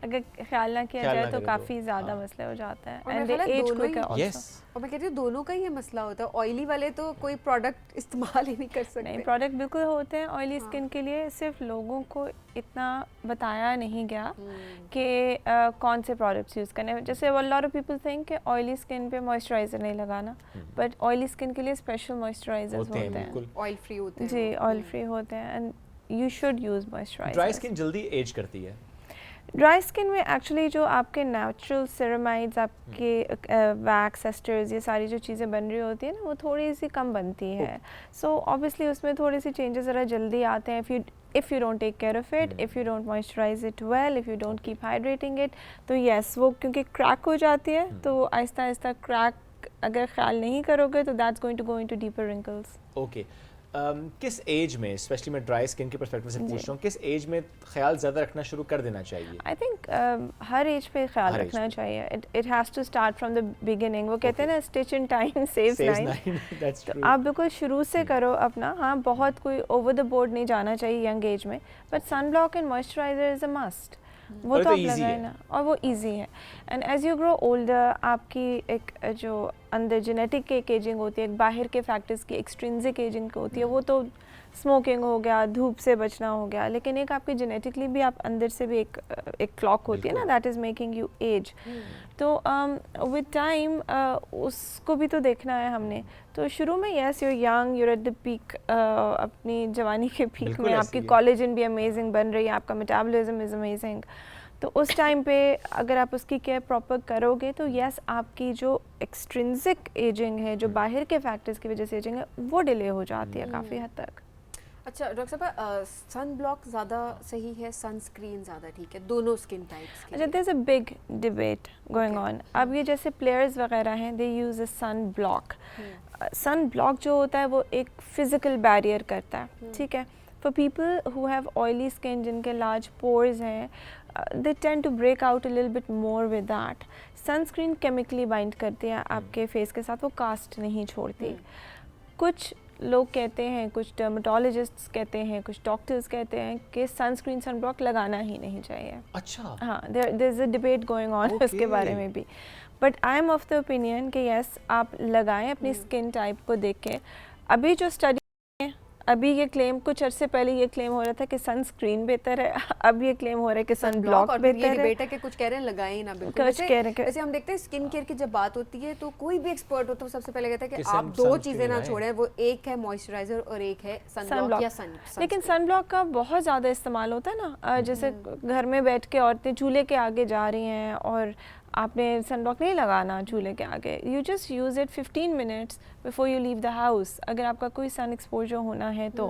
अगर ख्याल ना किया जाए तो काफ़ी ज़्यादा मसले हो जाते हैं। And age quicker also. और मैं कहती हूँ दोनों का ही मसला होता है। ऑयली वाले तो कोई प्रोडक्ट इस्तेमाल ही नहीं कर सकते। नहीं, प्रोडक्ट बिल्कुल होते हैं ऑयली स्किन के लिए, सिर्फ लोगों को इतना बताया नहीं गया कि कौन से प्रोडक्ट्स यूज़ करने हैं। जैसे a lot of people think कि ऑयली स्किन पे मॉइस्चराइज़र नहीं लगाना, बट ऑयली स्किन के लिए स्पेशल मॉइस्चराइजर्स होते हैं, ऑयल फ्री होते हैं। जी, ऑयल फ्री होते हैं, and you should use moisturiser. Dry skin जल्दी एज करती है? ड्राई स्किन में एक्चुअली जो आपके नेचुरल सेरामाइड्स, आपके वैक्स एस्टर्स, ये सारी जो चीज़ें बन रही होती हैं ना, वो थोड़ी सी कम बनती है। सो ऑब्वियसली उसमें थोड़ी सी चेंजेस ज़रा जल्दी आते हैं। if you don't take care of it, if you don't moisturize it well, if you don't keep hydrating it, तो yes, वो क्योंकि क्रैक हो जाती है, तो आहिस्ता आहिस्ता क्रैक अगर ख्याल नहीं करोगे तो that's going to go into deeper wrinkles. Okay. किस एज में, स्पेशली मैं ड्राई स्किन के पर्सपेक्टिव से पूछ रहा हूँ, किस एज में ख्याल ज़्यादा रखना शुरू कर देना चाहिए? आई थिंक हर एज पे ख्याल रखना चाहिए। It has to start from the beginning. वो कहते हैं ना, stitch in time saves nine. तो आप बिल्कुल शुरू से करो अपना। हाँ, बहुत कोई ओवर द बोर्ड नहीं जाना चाहिए यंग एज में, but sun block and moisturiser is a must. वो तो आप लगाए ना, और वो इजी है। And as you grow older, आपकी एक जो अंदर जेनेटिक एक एजिंग होती है, एक बाहर के फैक्टर्स की एक्सट्रिंसिक एजिंग होती है, वो तो स्मोकिंग हो गया, धूप से बचना हो गया, लेकिन एक आपकी जेनेटिकली भी आप अंदर से भी एक क्लॉक होती है ना, that is making you age. तो विद टाइम उसको भी तो देखना है हमने। तो शुरू में yes, you're young, you're at the peak, अपनी जवानी के पीक में, आपकी कोलेजन भी अमेजिंग बन रही है, आपका मेटाबॉलिज्म इज़ अमेजिंग। तो उस टाइम पे अगर आप उसकी केयर प्रॉपर करोगे तो यस, आपकी जो एक्सट्रिंसिक एजिंग है, जो बाहर के फैक्टर्स की वजह से एजिंग है, वो डिले हो जाती है काफ़ी हद तक। अच्छा डॉक्टर साहब, सन ब्लॉक ज़्यादा सही है, सनस्क्रीन ज़्यादा ठीक है, दोनों स्किन टाइप्स के? अच्छा, there is a big debate going on. अब ये जैसे प्लेयर्स वगैरह हैं, they use a sun block. Sunblock जो होता है वो एक फिज़िकल बैरियर करता है, ठीक है। For people who have oily skin, जिनके लार्ज पोर्स हैं, they tend to break out a little bit more with that. Sunscreen chemically bind करती है आपके फेस के साथ, वो कास्ट नहीं छोड़ती। कुछ लोग कहते हैं, कुछ डर्मेटोलॉजिस्ट्स कहते हैं, कुछ डॉक्टर्स कहते हैं कि सनस्क्रीन सनब्लॉक लगाना ही नहीं चाहिए। अच्छा, हाँ, there is a debate going on उसके बारे में भी। But I am of the opinion कि यस, आप लगाएं अपनी स्किन टाइप को देख के। अभी जो स्टडी अभी ये क्लेम, कुछ अरसे पहले ये क्लेम हो रहा था कि सनस्क्रीन बेहतर है, अब ये क्लेम हो रहा है कि सन ब्लॉक बेहतर है। बेटा के कुछ कह रहे हैं लगाए ही ना, बिल्कुल। कुछ कह रहे हैं वैसे हम देखते हैं स्किन केयर की जब बात होती है तो कोई भी एक्सपर्ट हो तो सबसे पहले कहता है कि आप दो चीजें ना छोड़ें, वो एक है मॉइस्चराइजर और एक है सनब्लॉक या सन। लेकिन सनब्लॉक का बहुत ज़्यादा इस्तेमाल होता है ना, जैसे घर में बैठ के औरतें चूल्हे के आगे जा रही हैं और आपने सनब्लॉक नहीं लगाना चूल्हे के आगे, you just use it 15 minutes before you leave the house, अगर आपका कोई सन एक्सपोजर होना है तो,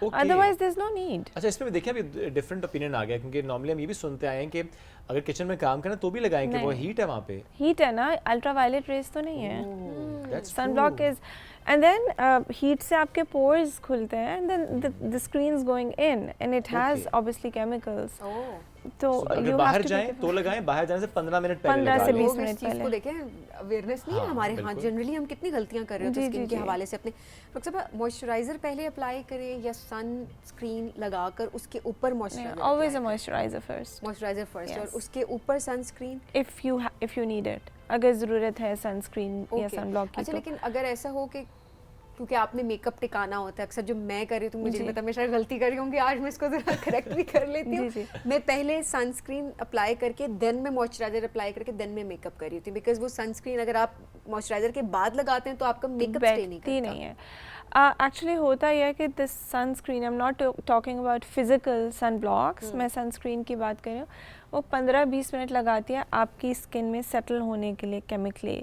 otherwise there is no need. अच्छा, इसमें देखिए अभी डिफरेंट ओपिनियन आ गया, क्योंकि नॉर्मली हम ये भी सुनते आए हैं कि अगर किचन में काम करना तो भी लगाएं कि वो हीट है वहाँ पे। हीट है ना, अल्ट्रावायलेट रेज तो नहीं है। Sunblock is, and then heat से आपके पोर्स खुलते हैं, and then the screen is going in and it has obviously chemicals. तो अगर बाहर जाएं तो लगाएं, बाहर जाने से 15 मिनट पहले 15 से 20 लोग मिनट इस चीज़ पहले। को देखें, अवेयरनेस नहीं है हमारे। हाँ, जनरली हम कितनी गलतियां कर रहे होते हैं स्किन के हवाले से अपने। डॉक्टर साहब, मॉइस्चराइजर पहले अप्लाई करें या सनस्क्रीन लगाकर उसके ऊपर moisturiser? Always a moisturiser first. Moisturiser first और उसके ऊपर sunscreen if you need it, अगर ज़रूरत है सनस्क्रीन या सनब्लॉक की। अच्छा, लेकिन अगर ऐसा हो कि क्योंकि आपने मेकअप टिकाना होता है, अक्सर जो मैं कर रही हूँ तो मुझे नहीं पता, मैं शायद गलती कर रही हूँ, आज मैं इसको ज़रा करेक्ट भी कर लेती हूँ। मैं पहले सनस्क्रीन अप्लाई करके देन मैं मॉइस्चराइजर अप्लाई करके देन मैं मेकअप कर रही थी, बिकॉज वो सनस्क्रीन अगर आप मॉइस्चराइजर के बाद लगाते हैं तो आपका मेकअप स्टे नहीं करता। नहीं है। एक्चुअली होता यह है कि this sunscreen, I am not talking about physical sun blocks, मैं सनस्क्रीन की बात कर रही हूँ, वो 15-20 मिनट लगाती है आपकी स्किन में सेटल होने के लिए केमिकली।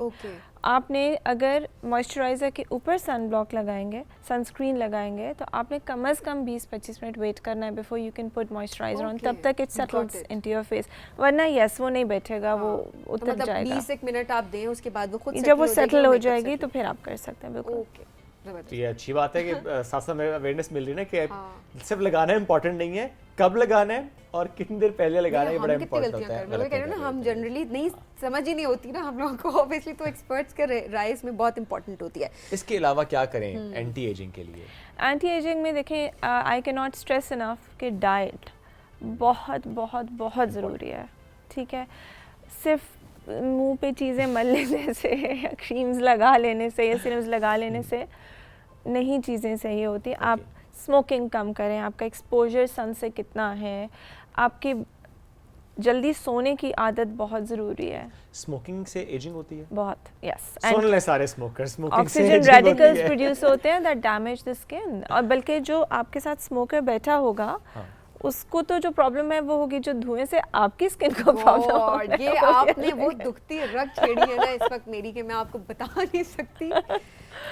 आपने अगर मॉइस्चराइज़र के ऊपर सन ब्लॉक लगाएंगे, सनस्क्रीन लगाएंगे, तो आपने कम से कम 20-25 मिनट वेट करना है before you can put moisturiser on, तब तक it settles into your face, वरना यस वो नहीं बैठेगा, वो उतर जाएगा। 20 मिनट आप दें, उसके बाद वो खुद जब वो सेटल हो जाएगी तो फिर आप कर सकते हैं। बिल्कुल ये अच्छी बात है कि साथ साथ में अवेयरनेस मिल रही है ना कि सिर्फ लगाना इम्पोर्टेंट नहीं है, कब लगाना है और कितनी देर पहले लगाना है, बड़ा इम्पोर्टेंट होता है। मैं कह रही हूँ ना, हम जनरली नहीं समझ ही नहीं होती ना हम लोगों को, ऑब्वियसली तो एक्सपर्ट्स के राय इसमें बहुत इंपॉर्टेंट होती है। इसके अलावा क्या करें एंटी एजिंग के लिए? एंटी एजिंग में देखें, आई कैन नॉट स्ट्रेस इनफ कि डाइट बहुत बहुत बहुत ज़रूरी है। ठीक है, सिर्फ मुंह पे चीज़ें मल लेने से या क्रीम्स लगा लेने से या सीरम्स लगा लेने से नहीं चीज़ें सही होती। आप स्मोकिंग कम करें, आपका एक्सपोजर सन से कितना है, आपकी जल्दी सोने की आदत बहुत ज़रूरी है। स्मोकिंग से एजिंग होती है? बहुत, यस। सुन ले सारे स्मोकर्स, स्मोकिंग से ऑक्सीजन रेडिकल्स प्रोड्यूस होते हैं दैट डैमेज द स्किन, और बल्कि जो आपके साथ स्मोकर बैठा होगा उसको तो जो प्रॉब्लम है वो होगी जो धुएं से आपकी स्किन को प्रॉब्लम होगा। ये आपने वो दुखती रग छेड़ी है ना इस वक्त मेरी, कि मैं आपको बता नहीं सकती।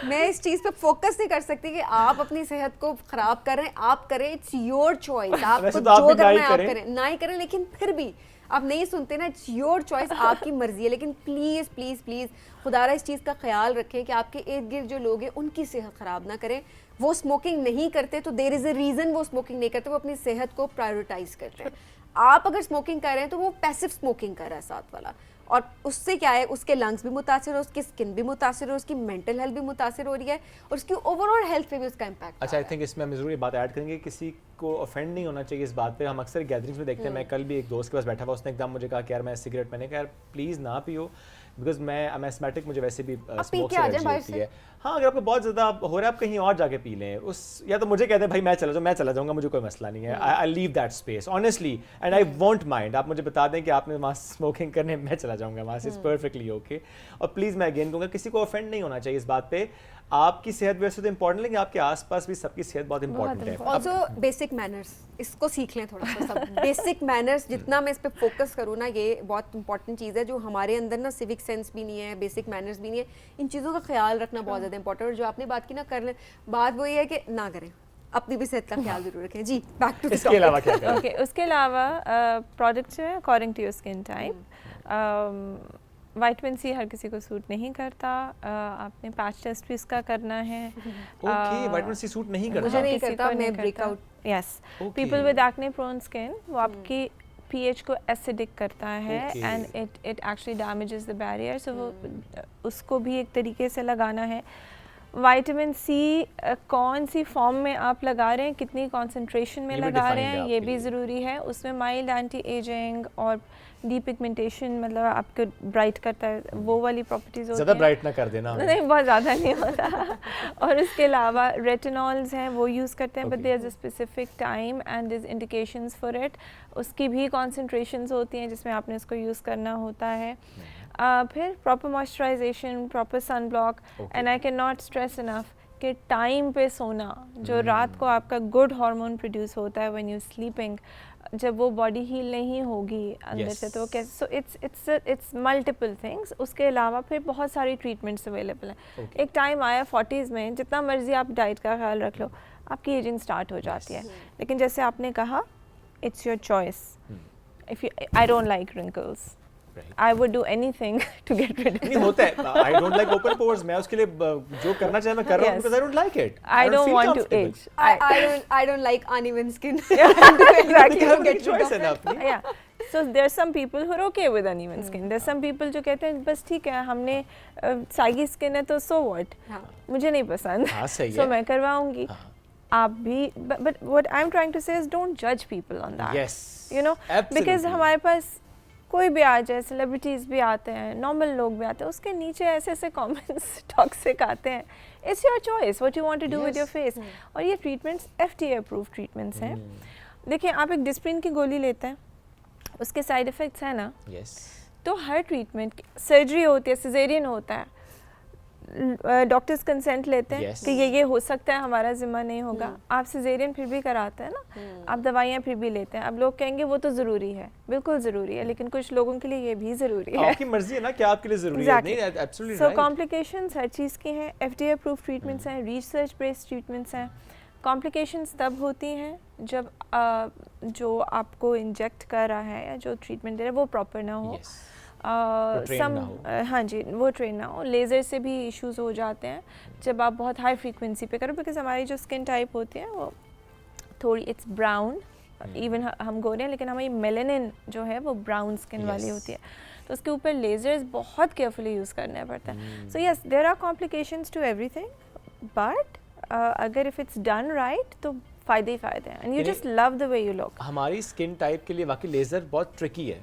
मैं इस चीज़ पे फोकस नहीं कर सकती कि आप अपनी सेहत को खराब कर रहे हैं, आप करें, इट्स योर चॉइस, आपको जो करना है आप करें, ना ही करें, लेकिन फिर भी आप नहीं सुनते ना, इट्स योर चॉइस, आपकी मर्जी है। लेकिन प्लीज़ प्लीज़ प्लीज़ खुदारा इस चीज़ का ख्याल रखें कि आपके इर्द गिर्द जो लोग हैं उनकी सेहत ख़राब ना करें। वो स्मोकिंग नहीं करते तो देयर इज़ अ रीज़न वो स्मोकिंग नहीं करते, वो अपनी सेहत को प्रायोरिटाइज करते हैं। आप अगर स्मोकिंग कर रहे हैं तो वो पैसिव स्मोकिंग कर रहा है साथ वाला, और उससे क्या है, उसके लंग्स भी मुतासिर है, उसकी स्किन भी मुतासिर है, उसकी मेंटल हेल्थ भी मुतासिर हो रही है, और उसकी ओवरऑल हेल्थ पे भी उसका इम्पैक्ट। अच्छा, आई थिंक इसमें हम ज़रूर ये बात ऐड करेंगे, किसी को ऑफेंड नहीं होना चाहिए इस बात पे। हम अक्सर गैदरिंग्स में देखते हैं, मैं कल भी एक दोस्त के पास बैठा हुआ, उसने एकदम मुझे कहा कि यार मैं सिगरेट, मैंने कहा यार प्लीज़ ना पियो, बिकॉज मैं एस्थमेटिक, मुझे वैसे भी स्मोक से एलर्जी होती है। हाँ, अगर आपको बहुत ज़्यादा हो रहा है, आप कहीं और जाके पी लें उस, या तो मुझे कहते हैं भाई मैं चला जाऊँगा, मुझे कोई मसला नहीं है, I leave that space honestly and I won't mind. आप मुझे बता दें कि आपने वहाँ स्मोकिंग करने, मैं चला जाऊँगा वहाँ से, इट्स परफेक्टली ओके। और प्लीज़ मैं अगेन कहूँगा, किसी को ऑफेंड नहीं होना चाहिए इस बात पे। आपकी सेहत वैसे तो इंपॉर्टेंट, लेकिन आपके आसपास भी सबकी सेहत बहुत इंपॉर्टेंट है। ऑल्सो बेसिक मैनर्स, इसको सीख लें थोड़ा सा सब। बेसिक मैनर्स, जितना मैं इस पे फोकस करूँ ना, ये बहुत इंपॉर्टेंट चीज़ है, जो हमारे अंदर ना सिविक सेंस भी नहीं है, बेसिक मैनर्स भी नहीं है, इन चीज़ों का ख्याल रखना बहुत ज़्यादा इंपॉर्टेंट है। और जो आपने बात की ना, कर लें, बात वही है कि ना करें, अपनी भी सेहत का ख्याल जरूर रखें। जी, बैक टू इसके अलावा क्या करें? ओके, उसके अलावा प्रोडक्ट्स जो है according to your skin type, vitamin C हर किसी को सूट नहीं करता, आपने पैच टेस्ट भी इसका करना है। ओके, विटामिन सी सूट नहीं करता, मुझे नहीं करता, मैं breakout, yes, people with acne prone skin, वो आपकी पीएच को एसिडिक करता है and it actually damages the barrier, so वो उसको भी एक तरीके से लगाना है। विटामिन सी कौन सी फॉर्म में आप लगा रहे हैं, कितनी कॉन्सेंट्रेशन में लगा रहे हैं, ये भी ज़रूरी है। उसमें माइल्ड एंटी एजिंग और डीपिगमेंटेशन मतलब आपको ब्राइट करता है, वो वाली प्रॉपर्टीज होती हैं। ज़्यादा ब्राइट ना कर देना हमें। नहीं, बहुत ज़्यादा नहीं होता। और उसके अलावा रेटिनॉल्स हैं, वो यूज़ करते हैं, but there is a specific time and there is indications for it. उसकी भी कॉन्सेंट्रेशंस होती हैं जिसमें आपने उसको यूज़ करना होता है। फिर proper moisturisation, proper sun block, and I can not stress enough कि टाइम पे सोना, जो रात को आपका गुड हार्मोन प्रोड्यूस होता है व्हेन यू स्लीपिंग, जब वो बॉडी हील नहीं होगी अंदर से तो कैसे, सो इट्स मल्टीपल थिंग्स। उसके अलावा फिर बहुत सारी ट्रीटमेंट्स अवेलेबल हैं। एक टाइम आया 40s में, जितना मर्जी आप डाइट का ख्याल रख लो, आपकी एजिंग स्टार्ट हो जाती है। लेकिन जैसे आपने कहा, it's your choice. If you, I don't like wrinkles, I would do anything to get rid of it. नहीं होता है, I don't like open pores, मैं उसके लिए जो करना चाहिए मैं कर रहा हूँ because I don't like it. I don't want to age. I don't like uneven skin. Exactly. You get choice enough. Yeah. So there are some people who are okay with uneven skin. There are some people जो कहते हैं बस ठीक है, हमने saggy skin है तो so what? मुझे नहीं पसंद, हाँ सही है। so मैं करवाऊंगी। आप भी, but what I'm trying to say is don't judge people on that. Yes. You know, because हमारे पास कोई भी आ जाए, सेलिब्रिटीज़ भी आते हैं, नॉर्मल लोग भी आते हैं, उसके नीचे ऐसे ऐसे कमेंट्स टॉक्सिक आते हैं। It's your choice what you want to do with your face. और ये ट्रीटमेंट्स FDA अप्रूव ट्रीटमेंट्स हैं। देखिए, आप एक डिस्प्रिन की गोली लेते हैं, उसके साइड इफ़ेक्ट्स हैं ना, तो हर ट्रीटमेंट, सर्जरी होती है, सिजेरियन होता है, डॉक्टर्स कंसेंट लेते हैं कि ये हो सकता है, हमारा जिम्मा नहीं होगा। आप सिजेरियन फिर भी कराते हैं ना, आप दवाइयाँ फिर भी लेते हैं। अब लोग कहेंगे वो तो ज़रूरी है, बिल्कुल ज़रूरी है, लेकिन कुछ लोगों के लिए ये भी ज़रूरी है। आपकी मर्जी है ना कि आपके लिए ज़रूरी है, नहीं, एब्सोल्युटली राइट। सो कॉम्प्लिकेशंस हर चीज़ की हैं, FDA अप्रूव ट्रीटमेंट्स हैं, रिसर्च बेस्ड ट्रीटमेंट्स हैं। कॉम्प्लिकेशंस तब होती हैं जब जो आपको इंजेक्ट कर रहा है या जो ट्रीटमेंट दे रहा है वो प्रॉपर ना हो, हाँ जी, वो ट्रेन ना हो। लेज़र से भी इश्यूज हो जाते हैं जब आप बहुत हाई फ्रीक्वेंसी पे करो, बिकॉज हमारी जो स्किन टाइप होती है वो थोड़ी, इट्स ब्राउन, इवन हम गोरे हैं लेकिन हमारी मेलेनिन जो है वो ब्राउन स्किन वाली होती है, तो उसके ऊपर लेज़र्स बहुत केयरफुली यूज़ करना पड़ता है। So yes, there are complications to everything, but अगर इफ़ इट्स डन राइट तो फ़ायदे ही फ़ायदे हैं, and you just love the way you look. हमारी स्किन टाइप के लिए वाकई लेज़र बहुत ट्रिकी है।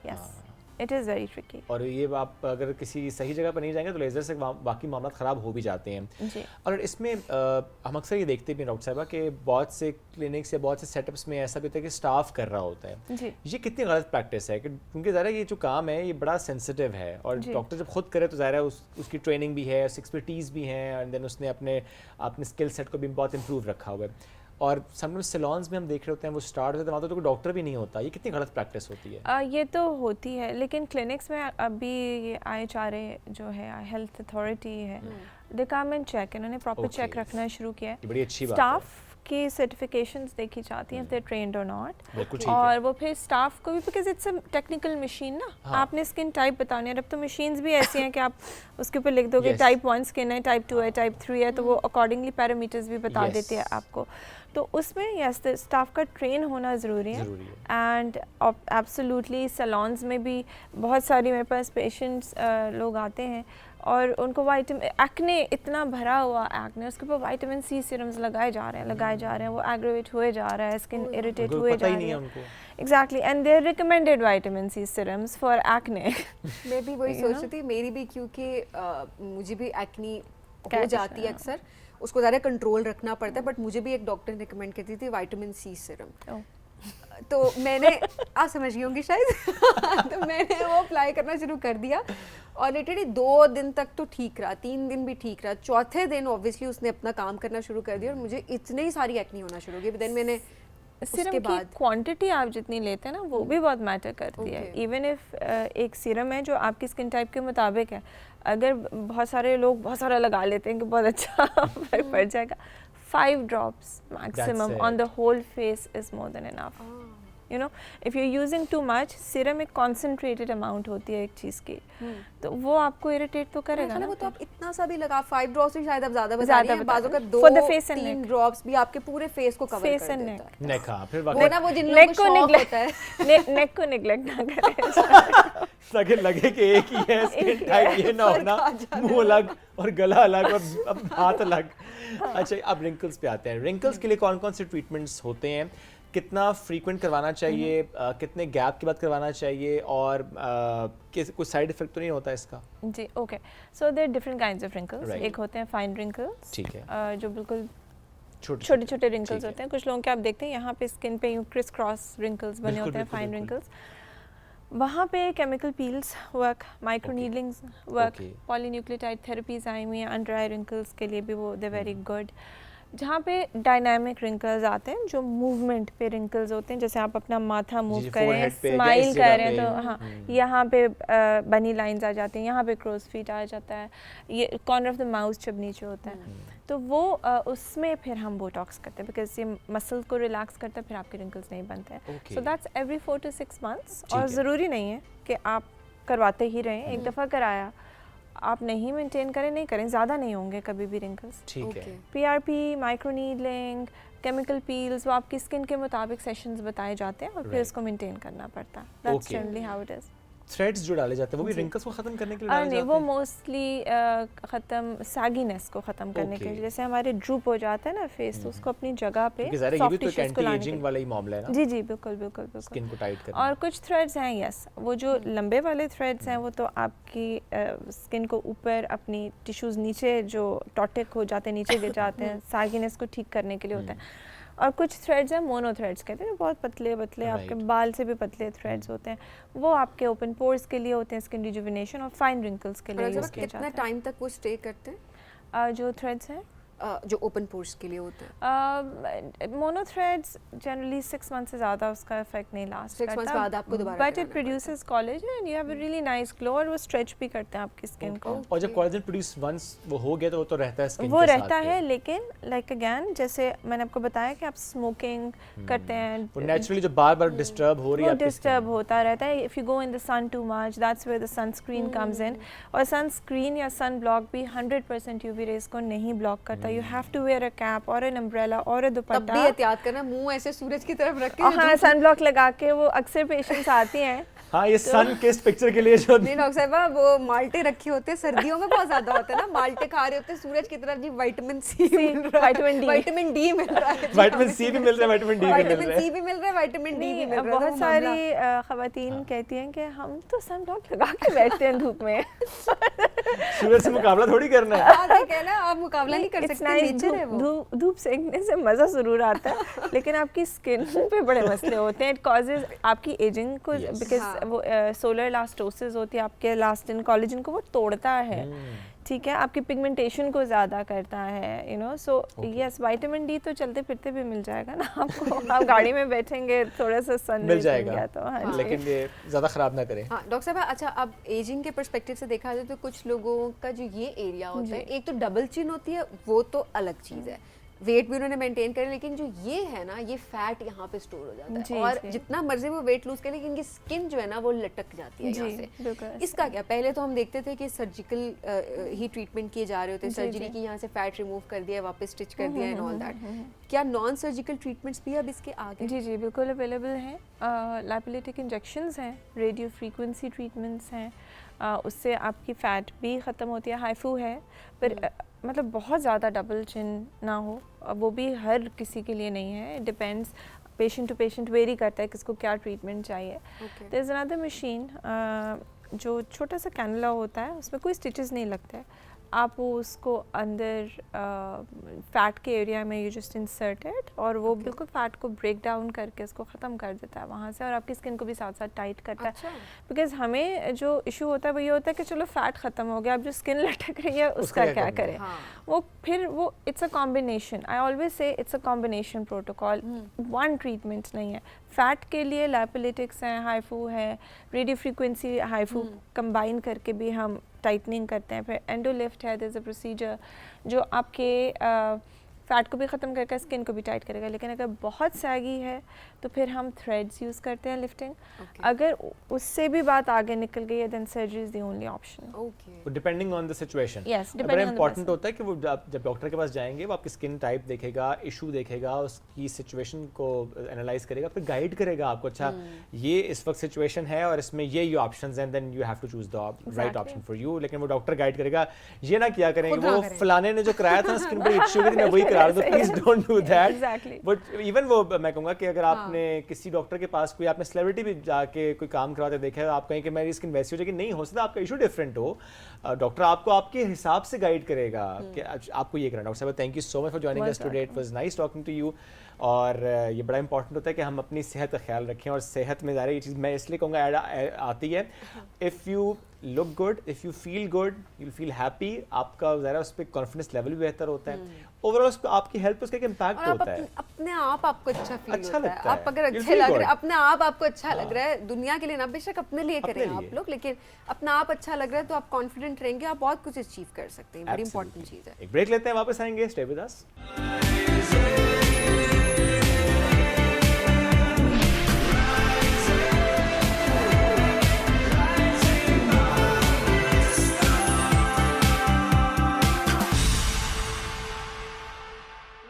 Yes, it is very tricky. और ये आप अगर किसी सही जगह पर नहीं जाएंगे तो लेज़र से बाकी मामला ख़राब हो भी जाते हैं जी। और इसमें हम अक्सर ये देखते भी डॉक्टर साहिबा कि बहुत से क्लिनिक्स या बहुत से सेटअप्स में ऐसा भी होता है कि स्टाफ कर रहा होता है जी। ये कितनी गलत प्रैक्टिस है कि क्योंकि ज़ाहिर है ये जो काम है ये बड़ा सेंसिटिव है और डॉक्टर जब खुद करे तो ज़ाहिर है उसकी ट्रेनिंग भी है, एक्सपर्टीज़ भी है, एंड देन उसने अपने स्किल सेट को भी बहुत इंप्रूव रखा हुआ है। और समटाइम्स सैलून्स में हम देख रहे होते हैं वो स्टार्ट होते हैं वहाँ तो कोई डॉक्टर भी नहीं होता, ये कितनी गलत प्रैक्टिस होती है? ये तो होती है, लेकिन क्लिनिक्स में अभी ये IHRA जो है, हेल्थ अथॉरिटी है, दे कम एंड चेक, इन्होंने प्रॉपर चेक रखना शुरू किया है। बड़ी अच्छी बात है। स्टाफ की सर्टिफिकेशंस देखी जाती हैं, दे ट्रेन्ड और नॉट, और वो फिर स्टाफ को भी, because it's a technical machine ना, आपने स्किन टाइप बतानी है। अब तो मशीन्स भी ऐसी हैं कि आप उसके ऊपर लिख दोगे टाइप 1 स्किन है, टाइप 2 है, टाइप 3 है, तो वो अकॉर्डिंगली पैरामीटर्स भी बता देती है आपको। तो उसमें यस, स्टाफ का ट्रेन होना ज़रूरी है, एंड एब्सोल्युटली सैलून्स में भी बहुत सारी मेरे पास पेशेंट्स लोग आते हैं और उनको एक्ने इतना भरा हुआ एक्ने, उसके ऊपर विटामिन C सीरम्स लगाए जा रहे हैं, वो एग्रेवेट हुए जा रहा है, स्किन इरिटेट हुए जा रही है। Exactly, and they are recommended vitamin C serums for acne. मैं भी वही सोच रही थी, मेरी भी, क्योंकि मुझे भी एक्ने हो जाती है अक्सर, उसको ज़्यादा कंट्रोल रखना पड़ता है, बट मुझे भी एक डॉक्टर ने रिकमेंड की थी विटामिन C सीरम, तो मैंने आप समझ गई होंगी शायद तो मैंने वो अप्लाई करना शुरू कर दिया और लिटरली 2 दिन तक तो ठीक रहा, 3 दिन भी ठीक रहा, चौथे दिन ऑब्वियसली उसने अपना काम करना शुरू कर दिया और मुझे इतनी ही सारी एक्ने होना शुरू हो गई। देन मैंने सीरम की क्वांटिटी आप जितनी लेते हैं ना वो भी बहुत मैटर करती है। इवन इफ एक सीरम है जो आपकी स्किन टाइप के मुताबिक है, अगर बहुत सारे लोग बहुत सारा लगा लेते हैं कि बहुत अच्छा फर्क पड़ जाएगा, 5 drops maximum on the whole face is more than enough. You know, if you're using too much, serum एक concentrated amount होती है एक चीज़ की, तो वो आपको irritate तो करेगा ना। वो तो आप इतना सा भी लगा, 5 drops भी शायद आप ज़्यादा बता रही हैं, बाजू का 2-3 drops भी आपके पूरे फेस को कवर कर देता है। नेक, हाँ, फिर वो ना वो जिन लोगों को शौक होता है नेक को नेग्लेक्ट ना करें, ताकि लगे कि एक ही है स्किन टाइप, ये ना होना मुंह अलग और गला अलग और हाथ अलग। अच्छा, अब रिंकल्स पे आते हैं। रिंकल्स के लिए कौन कौन से ट्रीटमेंट्स होते हैं? कितना फ्रीक्वेंट करवाना चाहिए, कितने गैप के बाद करवाना चाहिए, और कुछ साइड इफेक्ट तो नहीं होता इसका? जी okay, so there different kinds of wrinkles. Right. एक होते हैं फाइन रिंकल्स, ठीक है, जो बिल्कुल छोटे छोटे रिंकल्स ठीक है। होते हैं। कुछ लोगों के आप देखते हैं यहाँ पे स्किन पे यूँ क्रिस क्रॉस रिंकल्स बने बिल्कुल, होते हैं, बिल्कुल, फाइन बिल्कुल। रिंकल्स। वहाँ पे chemical peels work, microneedlings work, Okay. Polynucleotide therapies आई हुई हैं अंडर आई रिंकल्स के लिए भी, वो दे वेरी गुड। जहाँ पे डायनामिक रिंकल्स आते हैं, जो मूवमेंट पे रिंकल्स होते हैं, जैसे आप अपना माथा मूव जी, कर रहे हैं, forehead पे या स्माइल इस कर जगह रहे हैं, पे। तो हाँ यहाँ पे बनी लाइंस आ जाती हैं, यहाँ पे क्रोज फीट आ जाता है, ये कॉर्नर ऑफ द माउथ जब नीचे होता है, तो वो उसमें फिर हम बोटॉक्स करते हैं, बिकॉज ये मसल को रिलैक्स करता है, फिर आपके रिंकल्स नहीं बनते हैं। Okay. So that's every 4 to 6 months। ठीक और है। ज़रूरी नहीं है कि आप करवाते ही रहें, एक दफ़ा कराया आप नहीं मेंटेन करें, नहीं करें, ज़्यादा नहीं होंगे कभी भी रिंकल्स। ठीक है। PRP, micro needling, chemical peels, वो आपकी स्किन के मुताबिक सेशंस बताए जाते हैं और फिर Right. उसको मेंटेन करना पड़ता है। That's Okay. Generally how it is. Threads जो डाले जाते हैं वो भी जी। रिंकल्स को खत्म करने के लिए डाले नहीं, जाते वो हैं? मोस्टली ख़त्म सैगीनेस को ख़त्म करने के Okay. लिए, जैसे हमारे ड्रूप हो जाता है ना फेस, तो उसको अपनी जगह पे क्योंकि ज़ाहिर है ये सॉफ्ट भी तो एक टिश्यूज़ को एंटी लाने के एजिंग लिए। वाला ही मामला है ना, जी जी बिल्कुल बिल्कुल बिल्कुल। स्किन को टाइट करना। और कुछ थ्रेड्स हैं, यस, वो जो लंबे वाले थ्रेड्स हैं वो तो आपकी स्किन को ऊपर अपनी टिश्यूज़ नीचे जो टॉटिक हो जाते हैं, नीचे गिर जाते हैं, सैगीनेस को ठीक करने के लिए होता है। और कुछ थ्रेड्स हैं मोनो थ्रेड्स कहते हैं, बहुत पतले पतले, आपके Right. बाल से भी पतले थ्रेड्स होते हैं, वो आपके ओपन पोर्स के लिए होते हैं, स्किन रिजुविनेशन और फाइन रिंकल्स के लिए और यूज़ किया कितना जाता टाइम तक वो स्टे करते हैं है। जो थ्रेड्स हैं जो ओपन पोर्स के लिए होते हैं? मोनो थ्रेड्स जनरली 6 मंथ से ज़्यादा उसका इफेक्ट नहीं लास्ट 6 months बाद आपको दोबारा बट कराना it produces collagen and you have a really nice glow, और वो स्ट्रेच भी करते हैं आपकी स्किन को। और जब कोलेजन प्रोड्यूस वंस वो हो गया तो वो तो रहता है स्किन वो के रहता साथ है, पे। लेकिन लाइक अगेन जैसे मैंने आपको बताया कि आप स्मोकिंग करते वो हैं, नेचुरली जो बार-बार डिस्टर्ब हो रही वो है आपकी डिस्टर्ब skin। होता रहता है। If you go in the sun too much, that's where the sunscreen comes in, और सनस्क्रीन या सन ब्लॉक भी 100% यूवी रेज को नहीं ब्लॉक करता। You have to wear a cap और एन अम्ब्रेला और अ तब भी दुपट्टा। एहतियात करना, मुंह ऐसे सूरज की तरफ रख के और हाँ, सन ब्लॉक लगा के वो अक्सर पेशेंट्स आती हैं। हाँ, ये सन किस पिक्चर के लिए जो नहीं डॉक्टर साहब, वो माल्टे रखे होते हैं, सर्दियों में बहुत ज्यादा होता है ना, माल्टे खा रहे होते हैं सूरज की तरफ जी, विटामिन सी मिल रहा है, विटामिन डी। विटामिन डी मिल रहा है, विटामिन सी भी मिल रहा है, विटामिन डी भी मिल विटामिन रहा है। सी भी मिल रहा है, विटामिन डी भी मिल रहा है। बहुत तो वो मामला- सारी खवातीन कहती हैं कि हम तो सन ब्लॉक लगा के बैठते हैं धूप में। सूरज से मुकाबला थोड़ी करना है। हाँ, ये कहना आप मुकाबला नहीं कर It's सकते, nice, नेचर है वो। धूप सेकने से मज़ा ज़रूर आता है, लेकिन आपकी स्किन पे बड़े मसले होते हैं। इट कॉजेज आपकी एजिंग को, Yes. बिकॉज हाँ। वो सोलर इलास्टोसिस होती है, आपके इलास्टिन कोलेजन को वो तोड़ता है, ठीक है, आपकी पिगमेंटेशन को ज़्यादा करता है, you know. So yes, vitamin D तो चलते फिरते भी मिल जाएगा ना आपको। आप गाड़ी में बैठेंगे, थोड़ा सा सन मिल जाएगा, तो हाँ जी। लेकिन ये ज़्यादा ख़राब ना करें। हाँ डॉक्टर साहब, अच्छा अब एजिंग के पर्सपेक्टिव से देखा जाए तो कुछ लोगों का जो ये एरिया होता है, एक तो डबल चिन होती है, वो तो अलग चीज़ है, वेट भी उन्होंने मेंटेन करें, लेकिन जो ये है ना, ये फैट यहाँ पे स्टोर हो जाता है, जी, और जी। जितना मर्जी वो वेट लूज करें, लेकिन इनकी स्किन जो है ना वो लटक जाती है यहाँ जी, से। बिल्कुल। इसका क्या, पहले तो हम देखते थे कि सर्जिकल ही ट्रीटमेंट किए जा रहे होते, जी, सर्जरी जी। की, यहाँ से फैट रिमूव कर दिया, वापस स्टिच कर दिया एंड ऑल दैट। क्या नॉन सर्जिकल ट्रीटमेंट्स भी अब इसके आगे? जी जी बिल्कुल अवेलेबल हैं। लाइपोलिटिक इंजेक्शंस हैं, रेडियो फ्रीक्वेंसी ट्रीटमेंट्स हैं, उससे आपकी फ़ैट भी ख़त्म होती है। हाइफू है, पर मतलब बहुत ज़्यादा डबल चिन ना हो, वो भी हर किसी के लिए नहीं है, depends, patient to patient vary करता है किसको क्या ट्रीटमेंट चाहिए। देयर इज़ अनदर मशीन जो छोटा सा कैनुला होता है, उसमें कोई स्टिचेस नहीं लगता है, आप वो उसको अंदर फैट के एरिया में यू जस्ट इंसर्ट इट, और वो बिल्कुल फैट को ब्रेक डाउन करके उसको ख़त्म कर देता है वहाँ से, और आपकी स्किन को भी साथ साथ टाइट करता है। बिकॉज हमें जो इशू होता है वो ये होता है कि चलो फैट ख़त्म हो गया, अब जो स्किन लटक रही है उसका क्या करें। वो फिर वो it's a combination, I always say it's a combination protocol, one treatment नहीं है। फैट के लिए लाइपोलिटिक्स हैं, हाइफू है, रेडियो फ्रीक्वेंसी हाइफू कंबाइन करके भी हम टाइटनिंग करते हैं। फिर एंडोलिफ्ट है, देयर इज़ अ प्रोसीजर जो आपके फैट को भी ख़त्म करके स्किन को भी टाइट करेगा। लेकिन अगर बहुत सैगी है तो फिर हम थ्रेड्स यूज़ करते हैं लिफ्टिंग। अगर उससे भी बात आगे निकल गई है then surgery is the only option. Depending on the situation. Yes, बड़ा depending on the important person. होता है कि वो जब डॉक्टर के पास जाएंगे वो आपकी स्किन टाइप देखेगा, इशू देखेगा, उसकी सिचुएशन को एनालाइज करेगा, फिर गाइड करेगा आपको, अच्छा ये इस वक्त सिचुएशन है और इसमें ये ऑप्शंस हैं, then you have to choose the right option for you. लेकिन वो डॉक्टर गाइड करेगा, ये ना किया करें वो फलाने ने जो कराया था स्किन पर इशू मैं वही करा करा दो, please don't do that. Exactly. But even वो मैं कहूँगा कि अगर आपने किसी डॉक्टर के पास कोई आपने सेलिब्रिटी भी जाके कोई काम करवाते देखा है, आप कहें कि मेरी स्किन वैसी हो जाएगी, नहीं हो सकता, आपका इशू डिफरेंट हो, डॉक्टर आपको आपके हिसाब से गाइड करेगा कि आपको ये करना। डॉक्टर साहब thank you so much for joining us today, it was nice talking to you. और ये बड़ा इंपॉर्टेंट होता है कि हम अपनी सेहत का ख्याल रखें, और सेहत में ज़्यादा ये चीज़ मैं इसलिए कहूँगा आती है, if you look good, if you feel good, you feel happy, आपका ज़रा उस पर कॉन्फिडेंस लेवल भी बेहतर होता है, ओवरऑल आपकी हेल्थ पर उसका एक इम्पैक्ट होता है। अपने आप आपको अच्छा फील अच्छा होता लगता है, आप है। अगर You अच्छे feel लग good. रहे हैं, अपने आप आपको अच्छा लग रहा है, दुनिया के लिए ना, बेशक अपने लिए अपने करें लिए। आप लोग, लेकिन अपना आप अच्छा लग रहा है तो आप कॉन्फिडेंट रहेंगे, आप बहुत कुछ अचीव कर सकते हैं, बड़ी इंपॉर्टेंट चीज़ है। एक ब्रेक लेते हैं, वापस आएंगे, stay with us.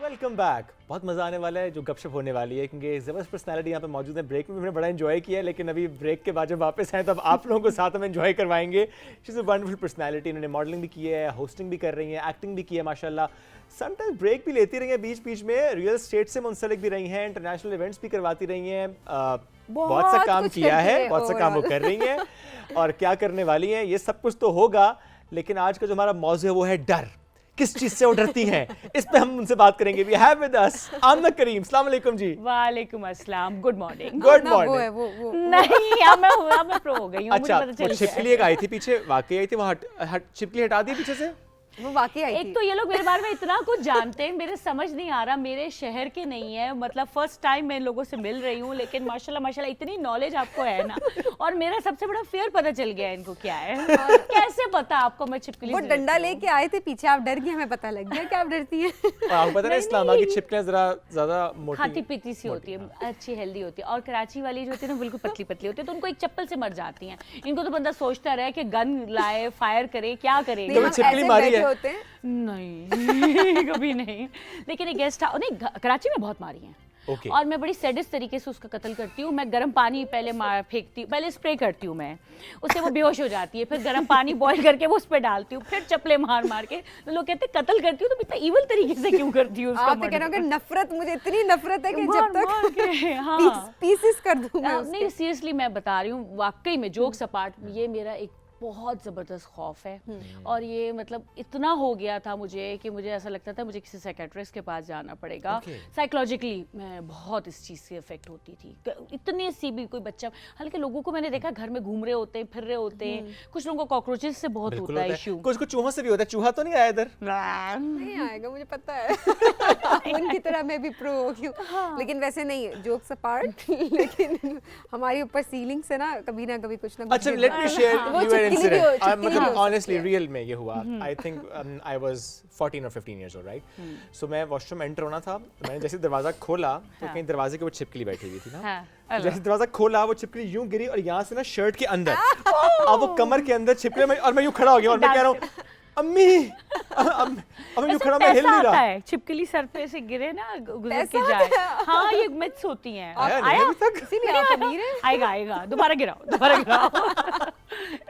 Welcome back. बहुत मज़ा आने वाला है, जो गपशप होने वाली है, क्योंकि ज़बरदस्त पर्सनालिटी यहाँ पे मौजूद है। ब्रेक में भी मैंने बड़ा एंजॉय किया है, लेकिन अभी ब्रेक के बाद जब वापस आए तो अब आप लोगों को साथ में एंजॉय करवाएंगे। She is a wonderful personality, इन्होंने मॉडलिंग भी की है, होस्टिंग भी कर रही हैं, एक्टिंग भी की है माशाल्लाह, समटाइम्स ब्रेक भी लेती रही हैं बीच बीच में, रियल स्टेट से मुंसलिक भी रही हैं, इंटरनेशनल इवेंट्स भी करवाती रही हैं, बहुत सा काम कुछ किया करती है, है बहुत सा काम वो कर रही हैं और क्या करने वाली हैं, ये सब कुछ तो होगा। लेकिन आज का जो हमारा मौजू है वो है डर। किस चीज से वो डरती हैं, इस पे हम उनसे बात करेंगे। वी हैव विद अस आमना करीम। अस्सलाम वालेकुम जी। वालेकुम अस्सलाम, गुड मॉर्निंग। गुड ना, वो है मॉर्निंग। वो नहीं, अब मैं प्रो हो गई हूँ, मुझे अच्छा, पता चल वो गया छिपकली एक आई थी पीछे, वाकई आई थी, वो छिपकली हटा दी पीछे से। वो वाकई आई एक थी। तो ये लोग मेरे बारे में इतना कुछ जानते हैं, मेरे समझ नहीं आ रहा, मेरे शहर के नहीं है, मतलब फर्स्ट टाइम मैं इन लोगों से मिल रही हूँ, लेकिन माशाल्लाह माशाल्लाह इतनी नॉलेज आपको है ना। और मेरा सबसे बड़ा फेयर पता चल गया इनको क्या है। कैसे पता आपको मैं छिपकली? वो डंडा लेके आए थे पीछे, आप डर गए, हमें पता लग गया कि आप डरती हैं। और आपको पता है इस्लामाबाद की छिपकलियां जरा ज्यादा मोटी, खाती पीती सी होती है, अच्छी हेल्दी होती है, और कराची वाली जो होती है ना बिल्कुल पतली पतली होती है, तो उनको एक चप्पल से मर जाती हैं। इनको तो बंदा सोचता रहे कि गन लाए, फायर करे, क्या करे। नहीं, हम छिपकली ऐसे मारी बैठे है? होते हैं। नहीं कभी नहीं, लेकिन एक गेस्ट हाउस नहीं, कराची में बहुत मारी हैं। Okay. और मैं बड़ी सैडिस्ट तरीके से उसका कत्ल करती हूँ। मैं गर्म पानी पहले फेंकती हूँ, पहले स्प्रे करती हूँ मैं, उससे वो बेहोश हो जाती है, फिर गर्म पानी बॉईल करके वो उस पर डालती हूँ, फिर चपले मार मार के। तो लोग कहते हैं कत्ल करती हूँ तो इतना इवल तरीके से क्यों करती हूँ? आप कह रहे हो कि नफरत, मुझे इतनी नफरत है कि जब तक हाँ पीसेस कर दूं मैं नहीं, सीरियसली मैं बता रही हूँ, वाकई में जोक्स अपार्ट, ये मेरा एक बहुत ज़बरदस्त खौफ है। और ये मतलब इतना हो गया था मुझे कि मुझे ऐसा लगता था मुझे किसी साइकेट्रिस्ट के पास जाना पड़ेगा। साइकोलॉजिकली मैं बहुत इस चीज़ से इफेक्ट होती थी। इतनी सी भी कोई बच्चा, हालांकि लोगों को मैंने देखा घर में घूम रहे होते हैं, फिर रहे होते हैं, कुछ लोगों को कॉकरोचेस से बहुत होता है इशू, कुछ चूहों से भी होता है। चूहा तो नहीं आया इधर? नहीं आएगा, मुझे पता है। उनकी तरह मैं भी प्रो हो गई हूँ। लेकिन वैसे नहीं, जोक्स अपार्ट, लेकिन हमारे ऊपर सीलिंग से ना कभी कुछ ना कुछ। अच्छा, लेट मी शेयर वो यू चिपकली भी हो- इंसिडेंट। चिपकली भी मतलब हो ऑनेस्टली सकती है। रियल में ये हुआ। आई थिंक आई वाज 14 और 15 इयर्स ओल्ड, राइट? सो मैं वॉशरूम एंटर होना था, मैंने जैसे दरवाजा खोला तो कहीं दरवाजे के वो छिपकली बैठी हुई थी ना। तो जैसे दरवाजा खोला वो छिपकली यूं गिरी और यहाँ से ना शर्ट के अंदर, अब वो कमर के अंदर छिपकली में, और मैं यूं खड़ा हो गया और मैं कह रहा हूँ अम्मी, अब यूं खड़ा, मैं हिल नहीं रहा। है छिपकली सर पे से गिरे ना, गुजर के जाए। हाँ, ये मिथ्स होती हैं। आया नहीं अभी तक? इसीलिए आप अमीर हैं। आएगा, दोबारा गिराओ।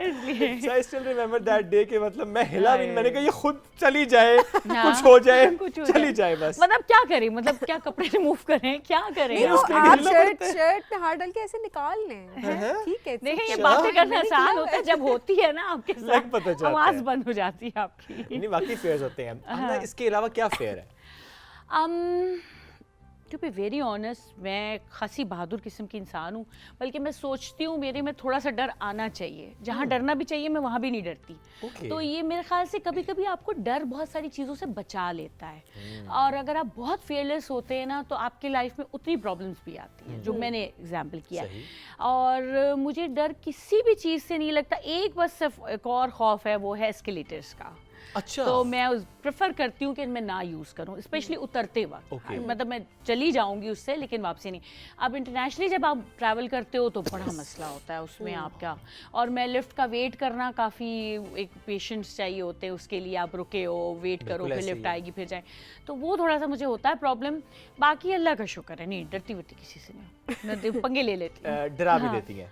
इसलिए So I still remember that day कि मतलब मैं हिला भी नहीं, मैंने कहा ये खुद चली जाए, हाँ, कुछ हो जाए, कुछ हो चली जाए बस। मतलब क्या करें, मतलब क्या कपड़े रिमूव करें, क्या करें? नहीं, वो उसके लिए आप हिलना पड़ता है। शर्ट में हाथ डाल के ऐसे निकाल लें, ठीक है। देखिए, ये अच्छा। बातें करना मैंने आसान किया होता है, जब होती है ना आपके लग पता साथ, चलता आवाज है। बंद हो जाती है आपकी। नहीं, बाकी फेयर्स होते हैं। हमने इसके अलावा क्या फेयर है? टू बी वेरी ऑनेस्ट, मैं खासी बहादुर किस्म की इंसान हूँ, बल्कि मैं सोचती हूँ मेरे में थोड़ा सा डर आना चाहिए, जहाँ डरना भी चाहिए मैं वहाँ भी नहीं डरती। तो ये मेरे ख्याल से कभी कभी आपको डर बहुत सारी चीज़ों से बचा लेता है, और अगर आप बहुत फेयरलेस होते हैं ना तो आपकी लाइफ में उतनी प्रॉब्लम्स भी आती हैं, जो मैंने एग्जाम्पल किया है। और मुझे डर किसी भी चीज़ से नहीं लगता, एक बस सिर्फ एक और खौफ है, वो है एस्केलेटर्स का। अच्छा, तो मैं प्रेफर करती हूँ कि मैं ना यूज़ करूँ, स्पेशली उतरते वक्त। मतलब मैं चली जाऊँगी उससे, लेकिन वापसी नहीं। अब इंटरनेशनली जब आप ट्रैवल करते हो तो बड़ा मसला होता है उसमें आपका, और मैं लिफ्ट का वेट करना, काफ़ी एक पेशेंस चाहिए होते हैं उसके लिए, आप रुके हो, वेट करो, फिर लिफ्ट आएगी, फिर जाए, तो वो थोड़ा सा मुझे होता है प्रॉब्लम। बाकी अल्लाह का शुक्र है, नहीं डरती वरती किसी से नहीं, पंगे ले लेती हूँ। डरा भी देती हैं।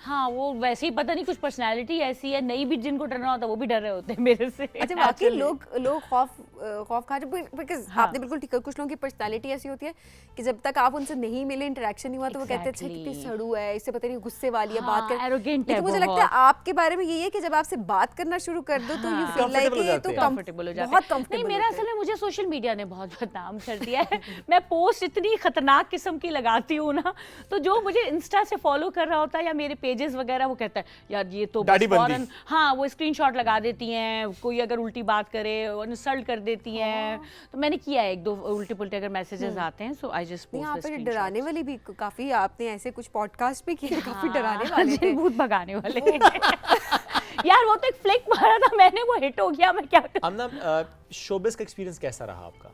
हाँ वो वैसे ही पता नहीं कुछ पर्सनालिटी ऐसी है, नहीं भी जिनको डरना होता है वो भी डर रहे होते हैं मेरे से। अच्छा बाकी लोग खौफ खा रहे, बिकॉज आपने बिल्कुल ठीक है, कुछ लोगों की पर्सनालिटी ऐसी होती है कि जब तक आप उनसे नहीं मिले, इंटरेक्शन नहीं हुआ, तो वो कहते हैं अच्छा कितनी सड़ू है, इससे पता नहीं गुस्से वाली है, बात कर एरोगेंट है। लेकिन मुझे लगता है आपके बारे में यही है कि जब आपसे बात करना शुरू कर दो तो यू फील लाइक ये तो कंफर्टेबल हो जाते हैं। बहुत कंफर्टेबल। नहीं मेरा असल में मुझे सोशल मीडिया ने बहुत बदनाम कर दिया है। मैं पोस्ट इतनी खतरनाक किस्म की लगाती हूँ ना, तो जो मुझे इंस्टा से फॉलो कर रहा होता है या मेरे पेजेस वगैरह, वो कहता है यार ये तो फौरन, हाँ वो स्क्रीनशॉट लगा देती हैं, कोई अगर उल्टी बात करे इंसल्ट कर देती हैं। तो मैंने किया है एक दो उल्टे पुल्टे अगर मैसेजेस आते हैं, सो आई जस्ट पोस्ट। यहाँ पे डराने वाली भी काफी, आपने ऐसे कुछ पॉडकास्ट भी किए काफी डराने वाले थे, भूत भगाने वाले। यार वो तो एक फ्लिक मारा था मैंने, वो हिट हो गया, मैं क्या करूं। आमना शोबिस का एक्सपीरियंस कैसा रहा आपका?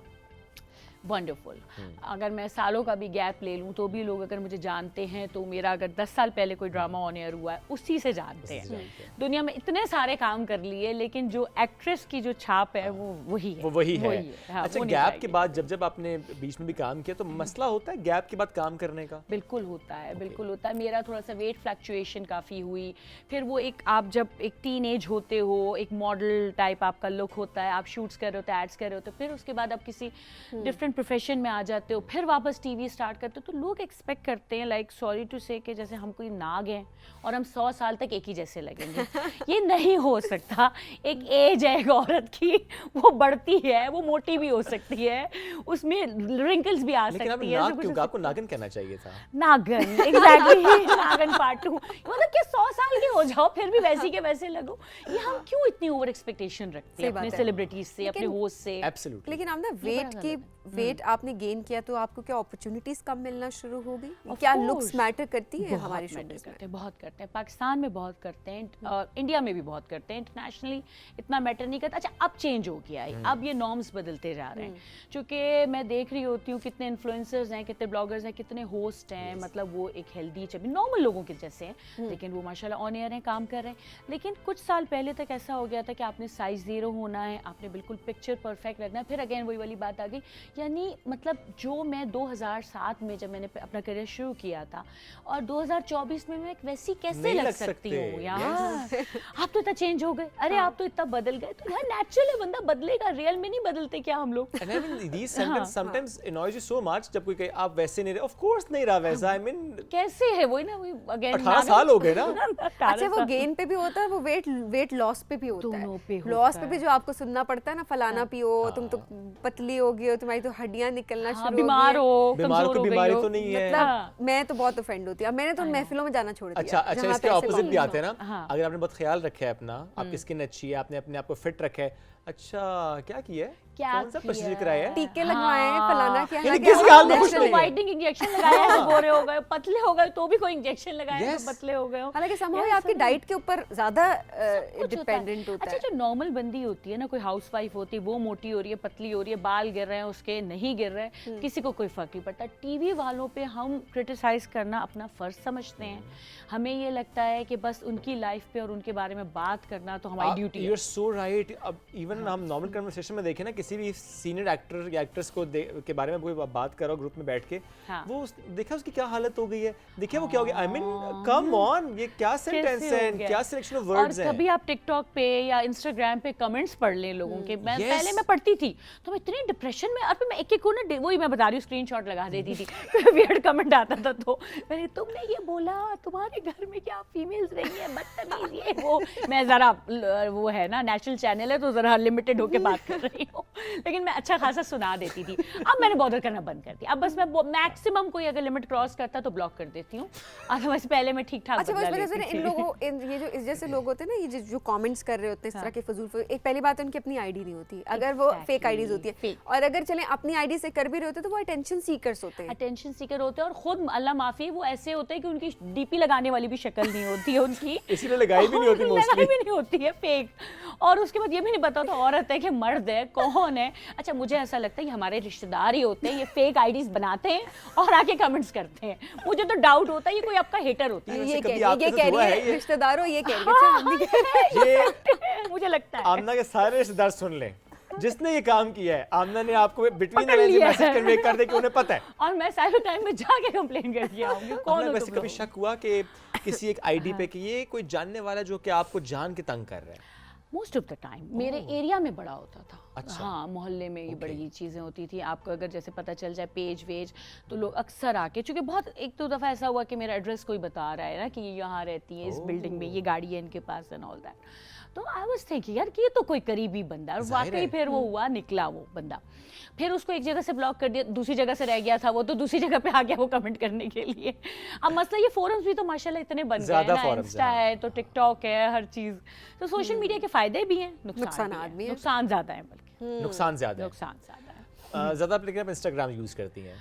वंडरफुल। अगर मैं सालों का भी गैप ले लूँ तो भी लोग अगर मुझे जानते हैं तो मेरा अगर 10 साल पहले कोई ड्रामा ऑन एयर हुआ है उसी से जानते हैं। दुनिया में इतने सारे काम कर लिए लेकिन जो एक्ट्रेस की जो छाप है वो वही है। वो वही है। हाँ, अच्छा गैप के बाद जब आपने बीच में भी काम किया तो मसला होता है गैप के बाद काम करने का? बिल्कुल होता है, बिल्कुल होता है। मेरा थोड़ा सा वेट फ्लक्चुएशन काफ़ी हुई, फिर वो एक आप जब एक टीन एज होते हो, एक मॉडल टाइप आपका लुक होता है, आप शूट्स कर रहे होते हैं, एड्स कर रहे होते हो, फिर उसके बाद आप किसी डिफरेंट प्रोफेशन में आ जाते हो, फिर वापस टीवी स्टार्ट करते हो, तो लोग एक्सपेक्ट करते हैं लाइक सॉरी टू से कि जैसे हम कोई नाग हैं और हम 100 साल तक एक ही जैसे लगेंगे। ये नहीं हो सकता। एक एज है एक औरत की, वो बढ़ती है, वो मोटी भी हो सकती है, उसमें रिंकल्स भी आ सकती है। लेकिन आपको नागिन कहना चाहिए था। नागन, एग्जैक्टली। नागन पार्ट 2, मतलब कि 100 साल के हो जाओ फिर भी वैसी के वैसे लगो। ये हम क्यों इतनी ओवर एक्सपेक्टेशन रखते हैं अपने सेलिब्रिटीज से, अपने होस्ट से? एब्सोल्युटली। लेकिन आप ना वेट आपने गेन किया तो आपको क्या अपॉर्चुनिटीज कम मिलना शुरू हो गई? क्या लुक्स मैटर करती है हमारी शोबिज़ में? बहुत करते हैं, पाकिस्तान में बहुत करते हैं, इंडिया में भी बहुत करते हैं, इंटरनेशनली इतना मैटर नहीं करता। अच्छा अब चेंज हो गया है, अब ये नॉर्म्स बदलते जा रहे हैं, क्योंकि मैं देख रही होती हूँ कितने इन्फ्लुएंसर्स हैं, कितने ब्लॉगर्स हैं, कितने होस्ट हैं, मतलब वो एक हेल्दी चबी नॉर्मल लोगों के जैसे हैं, लेकिन वो माशाल्लाह ऑन एयर हैं, काम कर रहे हैं। लेकिन कुछ साल पहले तक ऐसा हो गया था कि आपने साइज 0 होना है, आपने बिल्कुल पिक्चर परफेक्ट रखना है। फिर अगेन वही वाली बात आ गई, यानी मतलब जो मैं 2007 में जब मैंने अपना करियर शुरू किया था और 2024 में मैं वैसी कैसे लग सकती हूँ यार? आप तो इतना चेंज हो गए, अरे आप तो इतना बदल गए। तो यार नेचुरल है, बंदा बदलेगा, रियल में नहीं बदलते क्या हम लोग? And I mean these sentences sometimes annoys you so much जब कोई कहे आप वैसे नहीं रहे, of course नहीं रहा वैसा। I mean कैसे है वही ना, वही अगेन 18 साल हो गए ना। अच्छा वो गेन पे भी होता है, वो वेट लॉस पे भी होता है। लॉस पे भी जो आपको सुनना पड़ता है ना, फलाना पियो, तुम तो पतली हो गई हो, तुम्हारी तो हड्डियां निकलना शुरू हो गई, बीमार हो, बीमार को बीमारी तो नहीं है। मतलब मैं तो बहुत ऑफेंड होती हूँ। मैंने तो महफिलों में जाना छोड़ दिया। अच्छा इसके ऑपोजिट भी आते हैं ना। अगर आपने बहुत ख्याल रखा है अपना, आपकी स्किन अच्छी है, आपने अपने आप को फिट रखा है, अच्छा क्या किया है? कौन सा प्रोसीजर कराया है? टीके लगवाए हैं, फलाना क्या है, किस हाल में कुछ नहीं। वाइटनिंग इंजेक्शन लगाया है, गोरे हो गए, पतले हो गए तो भी कोई इंजेक्शन लगाया तो पतले हो गए हो। हालांकि समहाउ ये आपकी डाइट के ऊपर ज्यादा डिपेंडेंट होता है। अच्छा जो नॉर्मल बंदी होती है ना, कोई हाउसवाइफ होती है, वो मोटी हो रही है, पतली हो रही है, बाल गिर रहे हैं उसके, नहीं गिर रहे हैं, किसी को कोई फर्क नहीं पड़ता। टीवी वालों पे हम क्रिटिसाइज करना अपना फर्ज समझते हैं। हमें ये लगता है कि बस उनकी लाइफ पे और उनके बारे में बात करना तो हमारी ड्यूटी है। You are so right. अब इवन हम नॉर्मल कन्वर्सेशन में देखें ना, किसी भी सीनियर एक्टर या एक्ट्रेस को के बारे में कोई बात करो ग्रुप में बैठ के, वो देखा उसकी क्या हालत हो गई है, देखिए वो क्या हो गया। आई मीन कम ऑन, ये क्या सेंटेंस है, क्या सिलेक्शन ऑफ वर्ड्स हैं। और कभी आप टिकटॉक पे या इंस्टाग्राम पे कमेंट्स पढ़ लें लोगों के। मैं पहले मैं पढ़ती थी तो मैं इतनी डिप्रेशन में, और मैं एक को ना वही मैं बता रही हूँ स्क्रीनशॉट लगा देती थी। वियर्ड कमेंट आता था तो मैंने, तुमने ये बोला, तुम्हारे घर में क्या फीमेल्स रही हैं, बदतमीज ये वो। मैं जरा वो है ना नेशनल चैनल है तो जरा लिमिटेड होके बात कर रही हूँ, लेकिन मैं अच्छा खासा सुना देती थी। अब मैंने बॉदर करना बंद कर दिया। अब बस मैं मैक्सिमम कोई अगर लिमिट क्रॉस करता तो ब्लॉक कर देती हूँ, अदरवाइज पहले मैं ठीक ठाक बदला लेती थी। इन लोगों ये जो इस जैसे लोग होते हैं ना, ये जो कमेंट्स कर रहे होते हैं इस तरह के फजूल, एक पहली बात उनकी अपनी आईडी नहीं होती, अगर वो फेक आईडीज होती है, और अगर चलें अपनी आईडी से कर भी रहे होते तो वो अटेंशन सीकर्स होते हैं। अटेंशन सीकर होते हैं, और खुद अल्लाह माफी वो ऐसे होते हैं कि उनकी डीपी लगाने वाली भी शक्ल नहीं होती है उनकी, इसलिए लगाई भी नहीं होती, मोस्टली भी नहीं होती है, फेक। और उसके बाद ये भी नहीं पता तो औरत है कि मर्द है, कौन है। अच्छा मुझे ऐसा लगता है कि हमारे रिश्तेदार ही होते हैं, ये फेक आईडीज बनाते हैं और आके कमेंट्स करते हैं। मुझे तो डाउट होता है ये कोई आपका हेटर होती है। ये कह रही है रिश्तेदारों, ये कह रही है। मुझे लगता है आमना के सारे रिश्तेदार सुन लें, जिसने ये काम किया है आमना ने आपको बिटवीन द पकड़ लाइंस लिया मैसेज है। कन्वे कर दे कि उन्हें पता है। और मैं साइबर टाइम में जाके कंप्लेन करके आऊंगी कौन आमना हो वैसे तुम कभी लोग? शक हुआ कि किसी एक आईडी पे कि ये कोई जानने वाला जो कि आपको जान के तंग कर रहा है? मोस्ट ऑफ द टाइम मेरे एरिया में बड़ा होता था। अच्छा। हाँ, मोहल्ले में ये Okay. बड़ी चीज़ें होती थी। आपको अगर जैसे पता चल जाए पेज वेज तो लोग अक्सर आके, चूंकि बहुत एक दो दफ़ा ऐसा हुआ कि मेरा एड्रेस कोई बता रहा है ना कि ये यहाँ रहती है इस बिल्डिंग में, ये गाड़ी है इनके पास एंड ऑल दैट। तो आई वाज थिंकिंग यार कि ये तो कोई करीबी बंदा है, और जाहिर वाकई है। फिर वो हुआ, निकला वो बंदा। फिर उसको एक जगह से ब्लॉक कर दिया, दूसरी जगह से रह गया था वो, तो दूसरी जगह पे आ गया वो कमेंट करने के लिए। अब मसला ये फोरम्स भी तो माशाल्लाह इतने बन गए हैं ज़्यादा ना, forums इंस्टा हैं। है तो टिकटॉक है, हर चीज़। तो सोशल मीडिया के फायदे भी हैं, नुकसानात भी हैं। नुकसान ज़्यादा है, बल्कि नुकसान ज्यादा है। नुकसान ज़्यादा है। ज़्यादा आप लेकिन आप इंस्टाग्राम यूज करती हैं।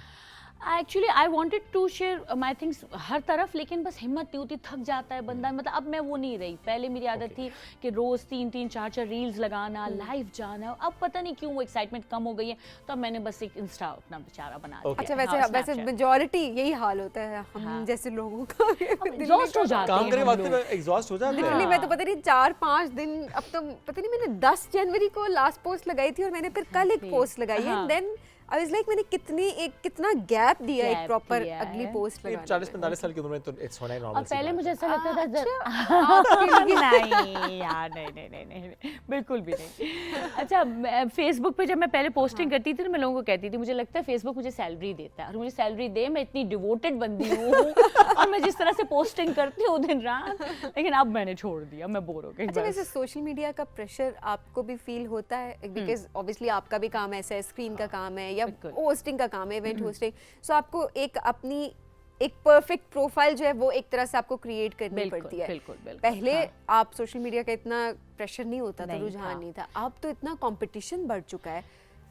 Actually I wanted to share my things हर तरफ, लेकिन बस हिम्मत नहीं होती, थक जाता है बंदा। मतलब अब मैं वो नहीं रही। पहले मेरी आदत थी कि रोज 3-3 4-4 रील्स लगाना, लाइव जाना। अब पता नहीं क्यों वो एक्साइटमेंट कम हो गई है, तो अब मैंने बस एक इंस्टा अपना बेचारा बना दिया। अच्छा, हाँ, वैसे Snapchat। मेजॉरिटी यही हाल होता है हम हाँ। जैसे लोगों का। एग्जॉस्ट हो जाते काम हैं करने हम वक्त लोग। में एग्जॉस्ट हो जाते लिटरली हैं। मैं तो पता नहीं 4-5 दिन, अब तो पता नहीं, मैंने 10 जनवरी को लास्ट पोस्ट लगाई थी और मैंने फिर कल एक पोस्ट लगाई है। हाँ। देन आई वाज लाइक मैंने कितना गैप दिया एक Gap प्रॉपर दिया अगली है। पोस्ट ये लगाने 40-45 साल की उम्र में तो इट्स होना ही नॉर्मल और पहले मुझे ऐसा लगता था अच्छा, नहीं यार, नहीं, बिल्कुल भी नहीं। अच्छा, फेसबुक पे जब मैं पहले पोस्टिंग करती थी तो मैं लोगों को कहती थी मुझे लगता है फेसबुक मुझे सैलरी देता है, और मुझे सैलरी दे, मैं इतनी डिवोटेड बंदी हूँ और मैं जिस तरह से पोस्टिंग करती हूँ दिन रात, लेकिन अब मैंने छोड़ दिया, मैं बोर हो गई। अच्छा, वैसे बस। सोशल मीडिया का प्रेशर आपको भी फील होता है? बिकॉज ऑब्वियसली आपका भी काम ऐसा है, स्क्रीन का काम है या बिल्कुल। होस्टिंग का काम है, इवेंट होस्टिंग। सो आपको एक परफेक्ट प्रोफाइल जो है वो एक तरह से आपको क्रिएट करनी बिल्कुल, पड़ती है। बिल्कुल, बिल्कुल, पहले हाँ। आप सोशल मीडिया का इतना प्रेशर नहीं होता था, नहीं रुझान था। नहीं था। अब तो इतना कंपटीशन बढ़ चुका है,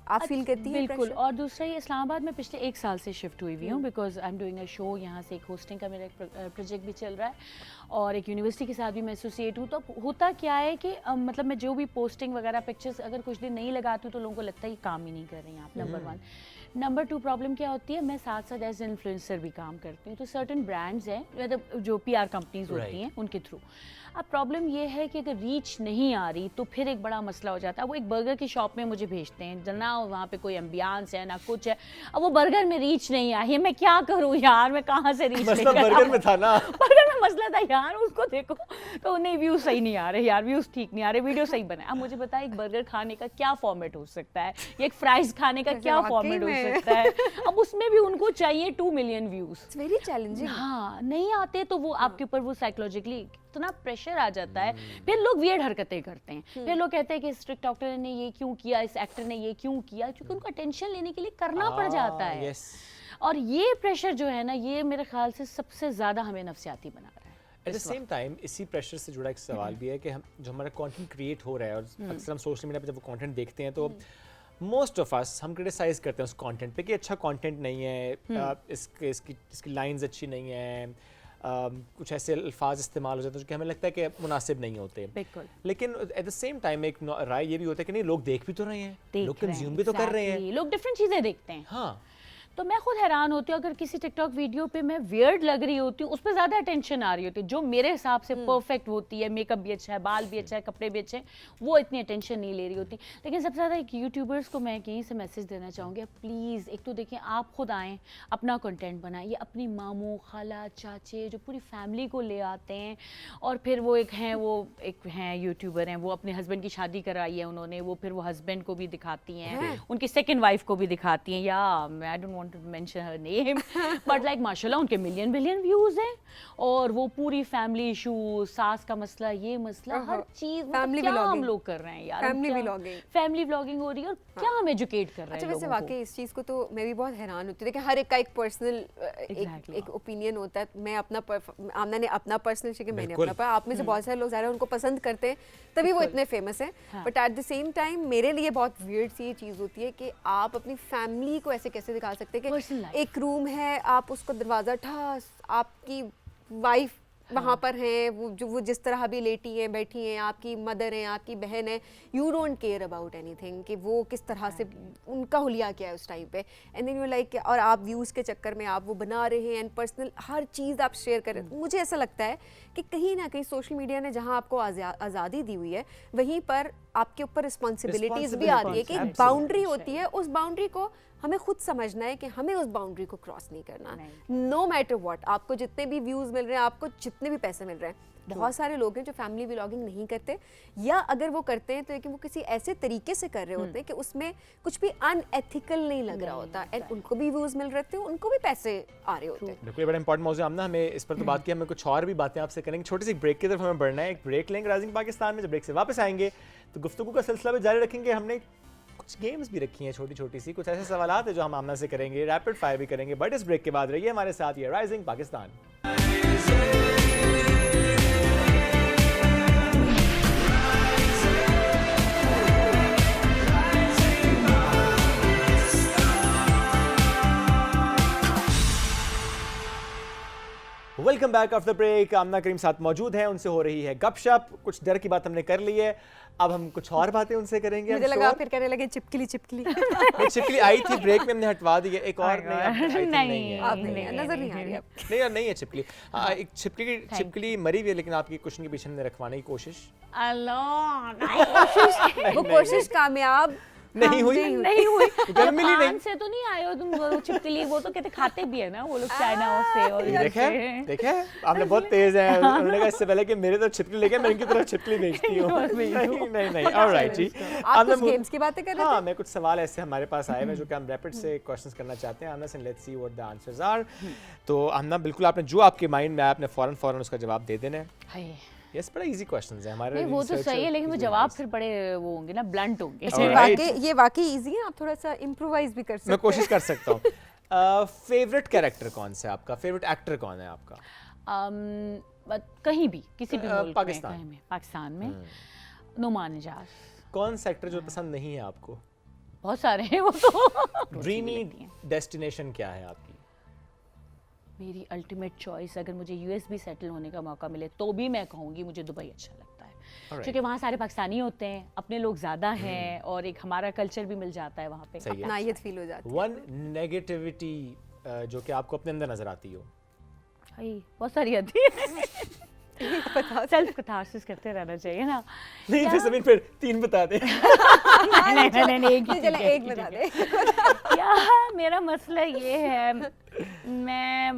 आप फील करती हैं बिल्कुल। pressure? और दूसरा ये इस्लामाबाद में पिछले 1 साल से शिफ्ट हुई हुई हूँ, because I am doing a show यहाँ से, एक होस्टिंग का मेरा एक प्रोजेक्ट भी चल रहा है और एक यूनिवर्सिटी के साथ भी मैं एसोसिएट हूँ। तो अब होता क्या है कि मतलब मैं जो भी पोस्टिंग वगैरह पिक्चर्स अगर कुछ दिन नहीं लगाती हूँ तो लोगों को लगता है ये काम ही नहीं कर रही हैं आप, नंबर 1। नंबर 2 प्रॉब्लम क्या होती है, मैं साथ साथ एज इन्फ्लुएंसर भी काम करती हूँ, तो सर्टन ब्रांड्स हैं, मतलब जो PR कंपनीज होती हैं उनके थ्रू। अब प्रॉब्लम ये है कि अगर रीच नहीं आ रही तो फिर एक बड़ा मसला हो जाता है। वो एक बर्गर की शॉप में मुझे भेजते हैं, ना वहाँ पे कोई एम्बियंस है ना कुछ है, अब वो बर्गर में रीच नहीं आई है, मैं क्या करूँ यार, मैं कहाँ से रीच मसला बर्गर में था ना। बर्गर में मसला था यार, उसको देखो तो नहीं, व्यूज सही नहीं आ रहे यार, व्यूज ठीक नहीं आ रहे, वीडियो सही बनाए। अब मुझे बताए एक बर्गर खाने का क्या फॉर्मेट हो सकता है, या एक फ्राइज खाने का वैसे क्या वाकई फॉर्मेट हो में। सकता है, अब उसमें भी उनको चाहिए 2 million views. It's very challenging. हाँ, नहीं आते तो वो आपके ऊपर वो साइकोलॉजिकली इतना प्रेशर आ जाता है, फिर लोग वियर्ड हरकतें करते हैं, फिर लोग कहते हैं कि इस टिकटॉकर ने ये क्यों किया, इस एक्टर ने ये क्यों किया, क्योंकि उनको अटेंशन लेने के लिए करना पड़ जाता है। यस। और ये प्रेशर जो है ना, ये मेरे ख्याल से सबसे ज़्यादा हमें नफसियाती बना रहा है। एट द सेम टाइम इसी प्रेशर से जुड़ा एक सवाल भी है कि हम जो हमारा कंटेंट क्रिएट हो रहा है, और अक्सर हम सोशल मीडिया पे जब वो कंटेंट देखते हैं तो मोस्ट ऑफ अस हम क्रिटिसाइज करते हैं उस कंटेंट पे कि अच्छा कंटेंट नहीं है, इसकी लाइंस अच्छी नहीं है, कुछ ऐसे अल्फाज इस्तेमाल हो जाते हैं जो कि हमें लगता है कि मुनासिब नहीं होते। बिल्कुल। लेकिन एट द सेम टाइम एक राय ये भी होता है कि नहीं, लोग देख भी तो रहे हैं, देख लोग रहे हैं, कंज्यूम भी तो कर रहे हैं। exactly, लोग डिफरेंट चीज़ें देखते हैं। हाँ, तो मैं खुद हैरान होती हूँ, अगर किसी टिकटॉक वीडियो पे मैं वियर्ड लग रही होती हूँ, उस पर ज़्यादा अटेंशन आ रही होती है, जो मेरे हिसाब से परफेक्ट होती है, मेकअप भी अच्छा है, बाल भी अच्छा है, कपड़े भी अच्छे हैं, वो इतनी अटेंशन नहीं ले रही होती। लेकिन सबसे ज़्यादा एक यूट्यूबर्स को मैं यहीं से मैसेज देना चाहूँगी, प्लीज़ एक तो देखिए, आप खुद आएँ, अपना कंटेंट बनाएं, ये अपनी मामू, खाला, चाचे, जो पूरी फैमिली को ले आते हैं, और फिर वो एक हैं यूट्यूबर हैं, वो अपने हस्बैंड की शादी कराई है उन्होंने, वो फिर वो हस्बैंड को भी दिखाती हैं, उनकी सेकेंड वाइफ को भी दिखाती हैं, या I don't want to mention her name, but like माशाल्लाह उनके मिलियन व्यूज हैं, और वो पूरी फैमिली इशू, सास का मसला, ये मसला, हर चीज, Family क्या हम vlogging। लोग कर रहे हैं यार, Family vlogging। फैमिली व्लॉगिंग हो रही है, और क्या हम एजुकेट कर रहे अच्छा, हैं वैसे लोगों को। वाकई इस चीज़ को तो मैं भी बहुत हैरान होती हूँ। देखिए, हर एक का एक पर्सनल Exactly. एक ओपिनियन होता है। मैं अपना आमना ने अपना पर्सनल शेयर, मैंने बिल्कुल। अपना, आप में से बहुत सारे लोग ज़्यादा उनको पसंद करते हैं, तभी वो इतने फेमस हैं। हाँ। But at the same time मेरे लिए बहुत वियर्ड सी ये चीज़ होती है कि आप अपनी फैमिली को ऐसे कैसे दिखा सकते हैं Personal कि life। एक रूम है, आप उसको दरवाज़ा ठास, आपकी वाइफ वहाँ पर हैं, वो जिस तरह भी लेटी हैं, बैठी हैं, आपकी मदर हैं, आपकी बहन है, you don't care about anything कि वो किस तरह से उनका हुलिया क्या है उस टाइम पे, एंड देन यू लाइक, और आप व्यूज़ के चक्कर में आप वो बना रहे हैं एंड पर्सनल हर चीज़ आप शेयर कर रहे हैं। मुझे ऐसा लगता है कि कहीं ना कहीं सोशल मीडिया ने जहाँ आपको आज़ादी दी हुई है, वहीं पर आपके ऊपर रिस्पॉन्सिबिलिटीज़ भी आती है कि एक बाउंड्री होती है, उस बाउंड्री को हमें खुद समझना है कि हमें उस बाउंड्री को क्रॉस नहीं करना, नो मैटर व्हाट। आपको जितने भी व्यूज़ मिल रहे हैं, आपको जितने भी पैसे मिल रहे हैं, बहुत सारे लोग हैं जो फैमिली व्लॉगिंग नहीं करते, या अगर वो करते हैं तो लेकिन वो किसी ऐसे तरीके से कर रहे होते हैं कि उसमें कुछ भी अनएथिकल नहीं लग रहा होता, एंड उनको भी व्यूज़ मिल रहे थे, उनको भी पैसे आ रहे होते हैं। बिल्कुल, बड़ा इंपॉर्टेंट मौजूद है। हमें इस पर तो बात की, हमें कुछ और भी बातें आपसे करेंगे। छोटी सी ब्रेक की तरफ हमें बढ़ना है, एक ब्रेक लेंगे राइजिंग पाकिस्तान में। जब ब्रेक से वापस आएंगे तो गुफ्तगू का सिलसिला भी जारी रखेंगे। हमने कुछ गेम्स भी रखी हैं छोटी छोटी सी, कुछ ऐसे सवालात हैं जो हम आमना से करेंगे, रैपिड फायर भी करेंगे। बट इस ब्रेक के बाद रहिए हमारे साथ, ये rising Pakistan. Welcome back after break. Amna Karim साथ मौजूद हैं, उनसे हो रही है गपशप। कुछ डर की बात हमने कर ली है, अब हम कुछ और बातें उनसे करेंगे। मुझे लगा फिर कहने लगे चिपकली चिपकली। चिपकली आई थी ब्रेक में, हमने हटवा दी है। एक और नहीं है, आप नहीं है, नजर नहीं आ रही अब। नहीं यार, नहीं है चिपकली। एक छिपकली मरी हुई है, लेकिन आपकी क्वेश्चन के पीछे हमने रखवाने की कोशिश वो कोशिश कामयाब नहीं हुई। गर्मी नहीं से तो नहीं आए हो तुम, वो छिपकली वो तो कहते खाते भी है ना वो लोग चाइना से। और देखे आपने बहुत तेज है। उन्होंने कहा इससे पहले कि मेरे तरफ छिपकली लेके मैं इनकी तरफ छिपकली भेजती हूँ। नहीं ऑलराइट जी। आप कुछ गेम्स की बातें कर रहे थे? हाँ, मैं कुछ सवाल ऐसे हमारे पास आए हैं जो कि हम रैपिड से क्वेश्चंस करना चाहते हैं। आमना से let's see what the answers are. तो आमना बिल्कुल आपने जो आपके माइंड में आया आपने फौरन उसका जवाब दे देना है। यस, बड़ा इजी क्वेश्चंस है हमारे। वो तो सही है, लेकिन वो जवाब फिर बड़े वो होंगे ना, ब्लंट होंगे। ये वाकई इजी है, आप थोड़ा सा इम्प्रोवाइज भी कर सकते हैं। मैं कोशिश कर सकता हूँ। फेवरेट कैरेक्टर कौन सा है आपका? फेवरेट एक्टर कौन है आपका? कहीं भी, किसी भी मुल्क पाकिस्तान में, पाकिस्तान में नुमान निजात। कौन सा एक्टर जो पसंद नहीं है आपको? बहुत सारे हैं वो तो। ड्रीमी डेस्टिनेशन क्या है आपकी? मेरी अल्टीमेट चॉइस, अगर मुझे यूएस भी सेटल होने का मौका मिले तो भी मैं कहूँगी मुझे दुबई अच्छा लगता है, क्योंकि वहाँ सारे पाकिस्तानी होते हैं, अपने लोग ज़्यादा हैं, और एक हमारा कल्चर भी मिल जाता है वहाँ पे, अपनायत फील हो जाती है। वन नेगेटिविटी जो कि आपको अपने अंदर नजर आती हो? बहुत सारी आती है। सेल्फ कैथारसिस करते रहना चाहिए ना। नहीं फिर सभी फिर 3 बता दे। नहीं चले एक बता दे। क्या मेरा मसला ये है, मैं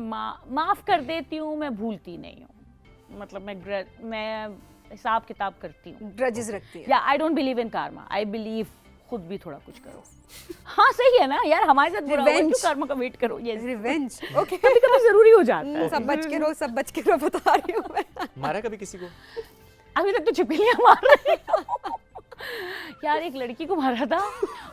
माफ कर देती हूँ, मैं भूलती नहीं हूँ। मतलब मैं हिसाब किताब करती हूँ, ग्रजेस रखती है। या I don't believe in Karma, I believe खुद भी थोड़ा कुछ करो। हाँ सही है ना यार, हमारे साथ बुरा हुआ क्यों कर्म का वेट करो। ये रिवेंज ओके, कभी कभी जरूरी हो जाता है। सब बच के रहो बता रही हूँ मैं। मारा कभी किसी को? अभी तक तो छिपकलियां मार रहे हैं। यार एक लड़की को मारा था,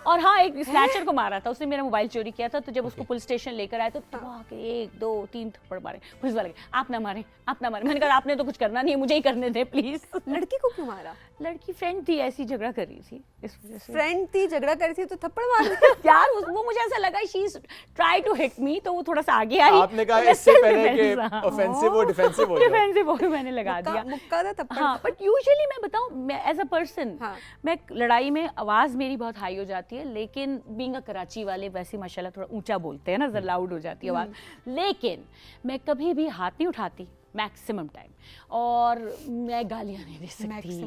और हाँ एक स्नैचर को मारा था, उसने मेरा मोबाइल चोरी किया था। तो जब उसको पुलिस स्टेशन लेकर आए तो वहाँ के 1 2 3 थप्पड़ मारे पुलिस वाले। आप ना मारे। मैंने कहा आपने तो कुछ करना नहीं है, मुझे ही करने दे प्लीज। लड़की को क्यों मारा? लड़की फ्रेंड थी, ऐसी झगड़ा कर रही थी, इस वजह से। फ्रेंड थी, झगड़ा कर रही थी तो थप्पड़ मार दिया? यार वो मुझे ऐसा लगा she try to hit me, तो वो थोड़ा सा आगे आई। आपने कहा इससे पहले कि ऑफेंसिव हो डिफेंसिव हो, डिफेंसिव हो मैंने लगा दिया मुक्का था थप्पड़। हाँ, बट यूजुअली मैं बताऊं, मैं एज अ पर्सन मैं लड़ाई में आवाज मेरी बहुत हाई हो जाती है, लेकिन बीइंग अ कराची वाले वैसे माशाल्लाह थोड़ा ऊंचा बोलते हैं ना, जरा लाउड हो जाती है आवाज, लेकिन मैं कभी भी हाथ नहीं उठाती मैक्सिमम टाइम, और मैं गालियां नहीं दे सकती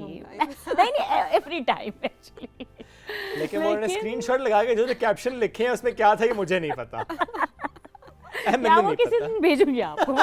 नहीं एवरी टाइम एक्चुअली। लेकिन वो उन्होंने स्क्रीनशॉट लगा के जो कैप्शन लिखे हैं उसमें क्या था ये मुझे नहीं पता। वो किसी दिन भेजूंगी आपको,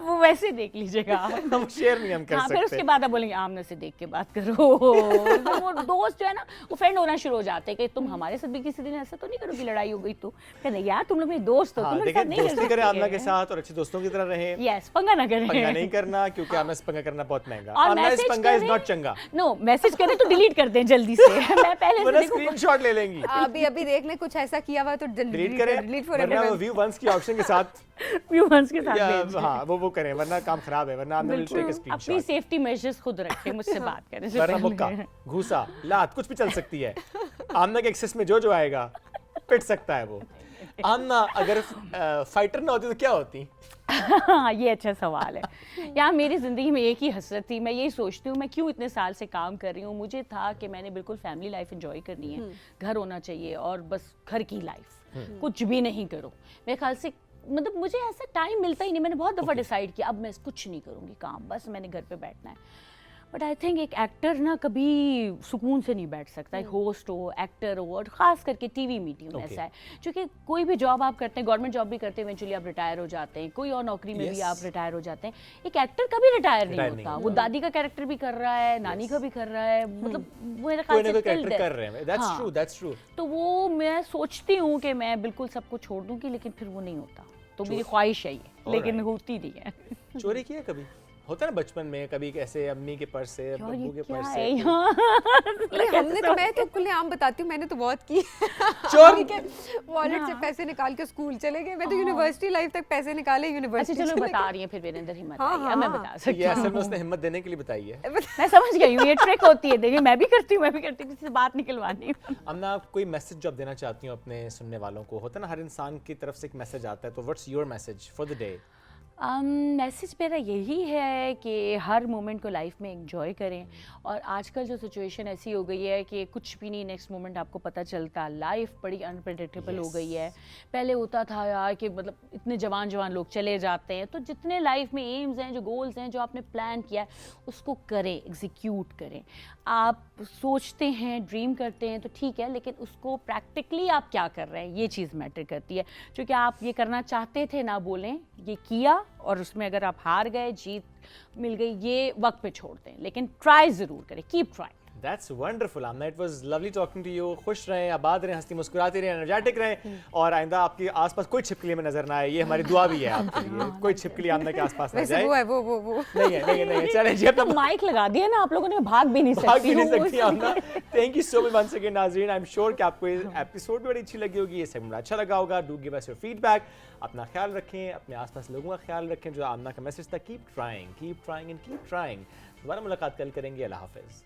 वो वैसे देख लीजिएगा। हम शेयर नहीं हम कर सकते। फिर उसके बाद आप बोलेंगे आमने से देख के बात करो। वो दोस्त जो है ना वो फ्रेंड होना शुरू हो जाते हैं कि तुम हमारे साथ भी किसी दिन ऐसा तो नहीं करोगी, लड़ाई हो गई तो कहते यार तुम लोग मेरे दोस्त हो, तुम मेरे साथ नहीं कर सकते। दोस्ती करें आमना के साथ और अच्छे दोस्तों की तरह रहें। यस, पंगा ना करें। पंगा नहीं करना, क्योंकि आमना से पंगा करना बहुत महंगा। आमना इस पंगा इज नॉट चंगा। नो, मैसेज करें तो डिलीट कर दें जल्दी से। मैं पहले से स्क्रीनशॉट ले लेंगी। अभी देख ले कुछ ऐसा किया हुआ तो डिलीट करें, वरना वो व्यू वंस की ऑप्शन के साथ व्यूअर्स के साथ भेज। हाँ वो करें, वरना काम खराब है। वरना आपने टेक अ स्क्रीनशॉट। अपनी सेफ्टी मेजर्स खुद रखें मुझसे बात करने से वरना मुक्का, घूसा, लात कुछ भी चल सकती है। आमना के एक्सेस में जो आएगा पिट सकता है वो। आमना अगर फाइटर ना होती तो क्या होती? ये अच्छा सवाल है यार। मेरी ज़िंदगी में एक ही हसरत थी, मैं यही सोचती हूँ मैं क्यों इतने साल से काम कर रही हूँ। मुझे था कि मैंने बिल्कुल फैमिली लाइफ एंजॉय करनी है, घर होना चाहिए और बस घर की लाइफ, कुछ भी नहीं करो। मेरे ख्याल से मतलब मुझे ऐसा टाइम मिलता ही नहीं। मैंने बहुत दफ़ा डिसाइड किया अब मैं कुछ नहीं करूँगी काम, बस मैंने घर पे बैठना है। बट आई थिंक एक एक्टर ना कभी सुकून से नहीं बैठ सकता, एक होस्ट हो, एक्टर हो, और ख़ास करके टीवी मीडियम में ऐसा है। क्योंकि कोई भी जॉब आप करते हैं, गवर्नमेंट जॉब भी करते हैं, इवेंचुअली आप रिटायर हो जाते हैं, कोई और नौकरी में भी आप रिटायर हो जाते हैं। एक एक्टर कभी रिटायर नहीं होता, वो दादी का कैरेक्टर भी कर रहा है, नानी का भी कर रहा है, मतलब मेरे ख्याल से कैरेक्टर कर रहे हैं। That's true, that's true. तो वो मैं सोचती हूँ कि मैं बिल्कुल सबको छोड़ दूँगी, लेकिन फिर वो नहीं होता। तो मेरी ख्वाहिश है ये, लेकिन होती नहीं है। चोरी किया कभी? होता है ना बचपन में कभी कैसे अम्मी के पर्स से, बब्बू के पर्स से। हमने तो, मैं तो खुलेआम बताती हूँ, मैंने तो बहुत की। चोर के वॉलेट से पैसे निकाल के स्कूल चले गए। मैं तो यूनिवर्सिटी लाइफ तक पैसे निकाले यूनिवर्सिटी। अच्छा चलो बता रही हैं, फिर मेरे अंदर हिम्मत आई है, मैं बता सकती ये हूँ। असल में उसने हिम्मत देने के लिए बताई है। मैं समझ गई हूँ, ये ट्रिक होती है। देखिए मैं भी करती हूँ, किसी से बात निकलवानी हूँ। अमना, आप कोई मैसेज जो आप देना चाहती हूँ अपने सुनने वालों को? होता है ना हर इंसान की तरफ से एक मैसेज आता है, तो what's your message for the day? Message मेरा यही है कि हर मोमेंट को लाइफ में एंजॉय करें। और आजकल जो सिचुएशन ऐसी हो गई है कि कुछ भी नहीं नेक्स्ट मोमेंट आपको पता चलता, लाइफ बड़ी अनप्रेडिक्टेबल हो गई है। पहले होता था यार कि मतलब इतने जवान लोग चले जाते हैं, तो जितने लाइफ में एम्स हैं, जो गोल्स हैं, जो आपने प्लान किया है, उसको करें, एग्जीक्यूट करें। आप सोचते हैं, ड्रीम करते हैं तो ठीक है, लेकिन उसको प्रैक्टिकली आप क्या कर रहे हैं, ये चीज़ मैटर करती है। क्योंकि आप ये करना चाहते थे, ना बोलें, ये किया, और उसमें अगर आप हार गए, जीत मिल गई, ये वक्त पे छोड़ दें, लेकिन ट्राई ज़रूर करें, keep trying. That's wonderful, Amna. It was lovely talking to you. खुश रहें, आबाद रहें, हंसती मुस्कुराती रहें, एनर्जेटिक रहें, और आइंदा आपके आसपास कोई छिपकली में नजर ना आए, ये हमारी दुआ भी है आपके लिए। कोई छिपकली आमना के आसपास ना जाए। वो नहीं है। चलें जी, तो माइक लगा दिया ना आप लोगों ने, भाग भी नहीं सकती Amna. Thank you so much once again नाज़रीन। आई एम श्योर कि आपको ये एपिसोड भी बड़ी अच्छी लगी होगी, ये सेगमेंट अच्छा लगा होगा। Do give us your feedback. अपना ख्याल रखें, अपने आसपास लोगों का ख्याल रखें। जो आमना का मैसेज था, keep trying and keep trying. दोबारा मुलाकात कल करेंगे। अल्लाह हाफिज़।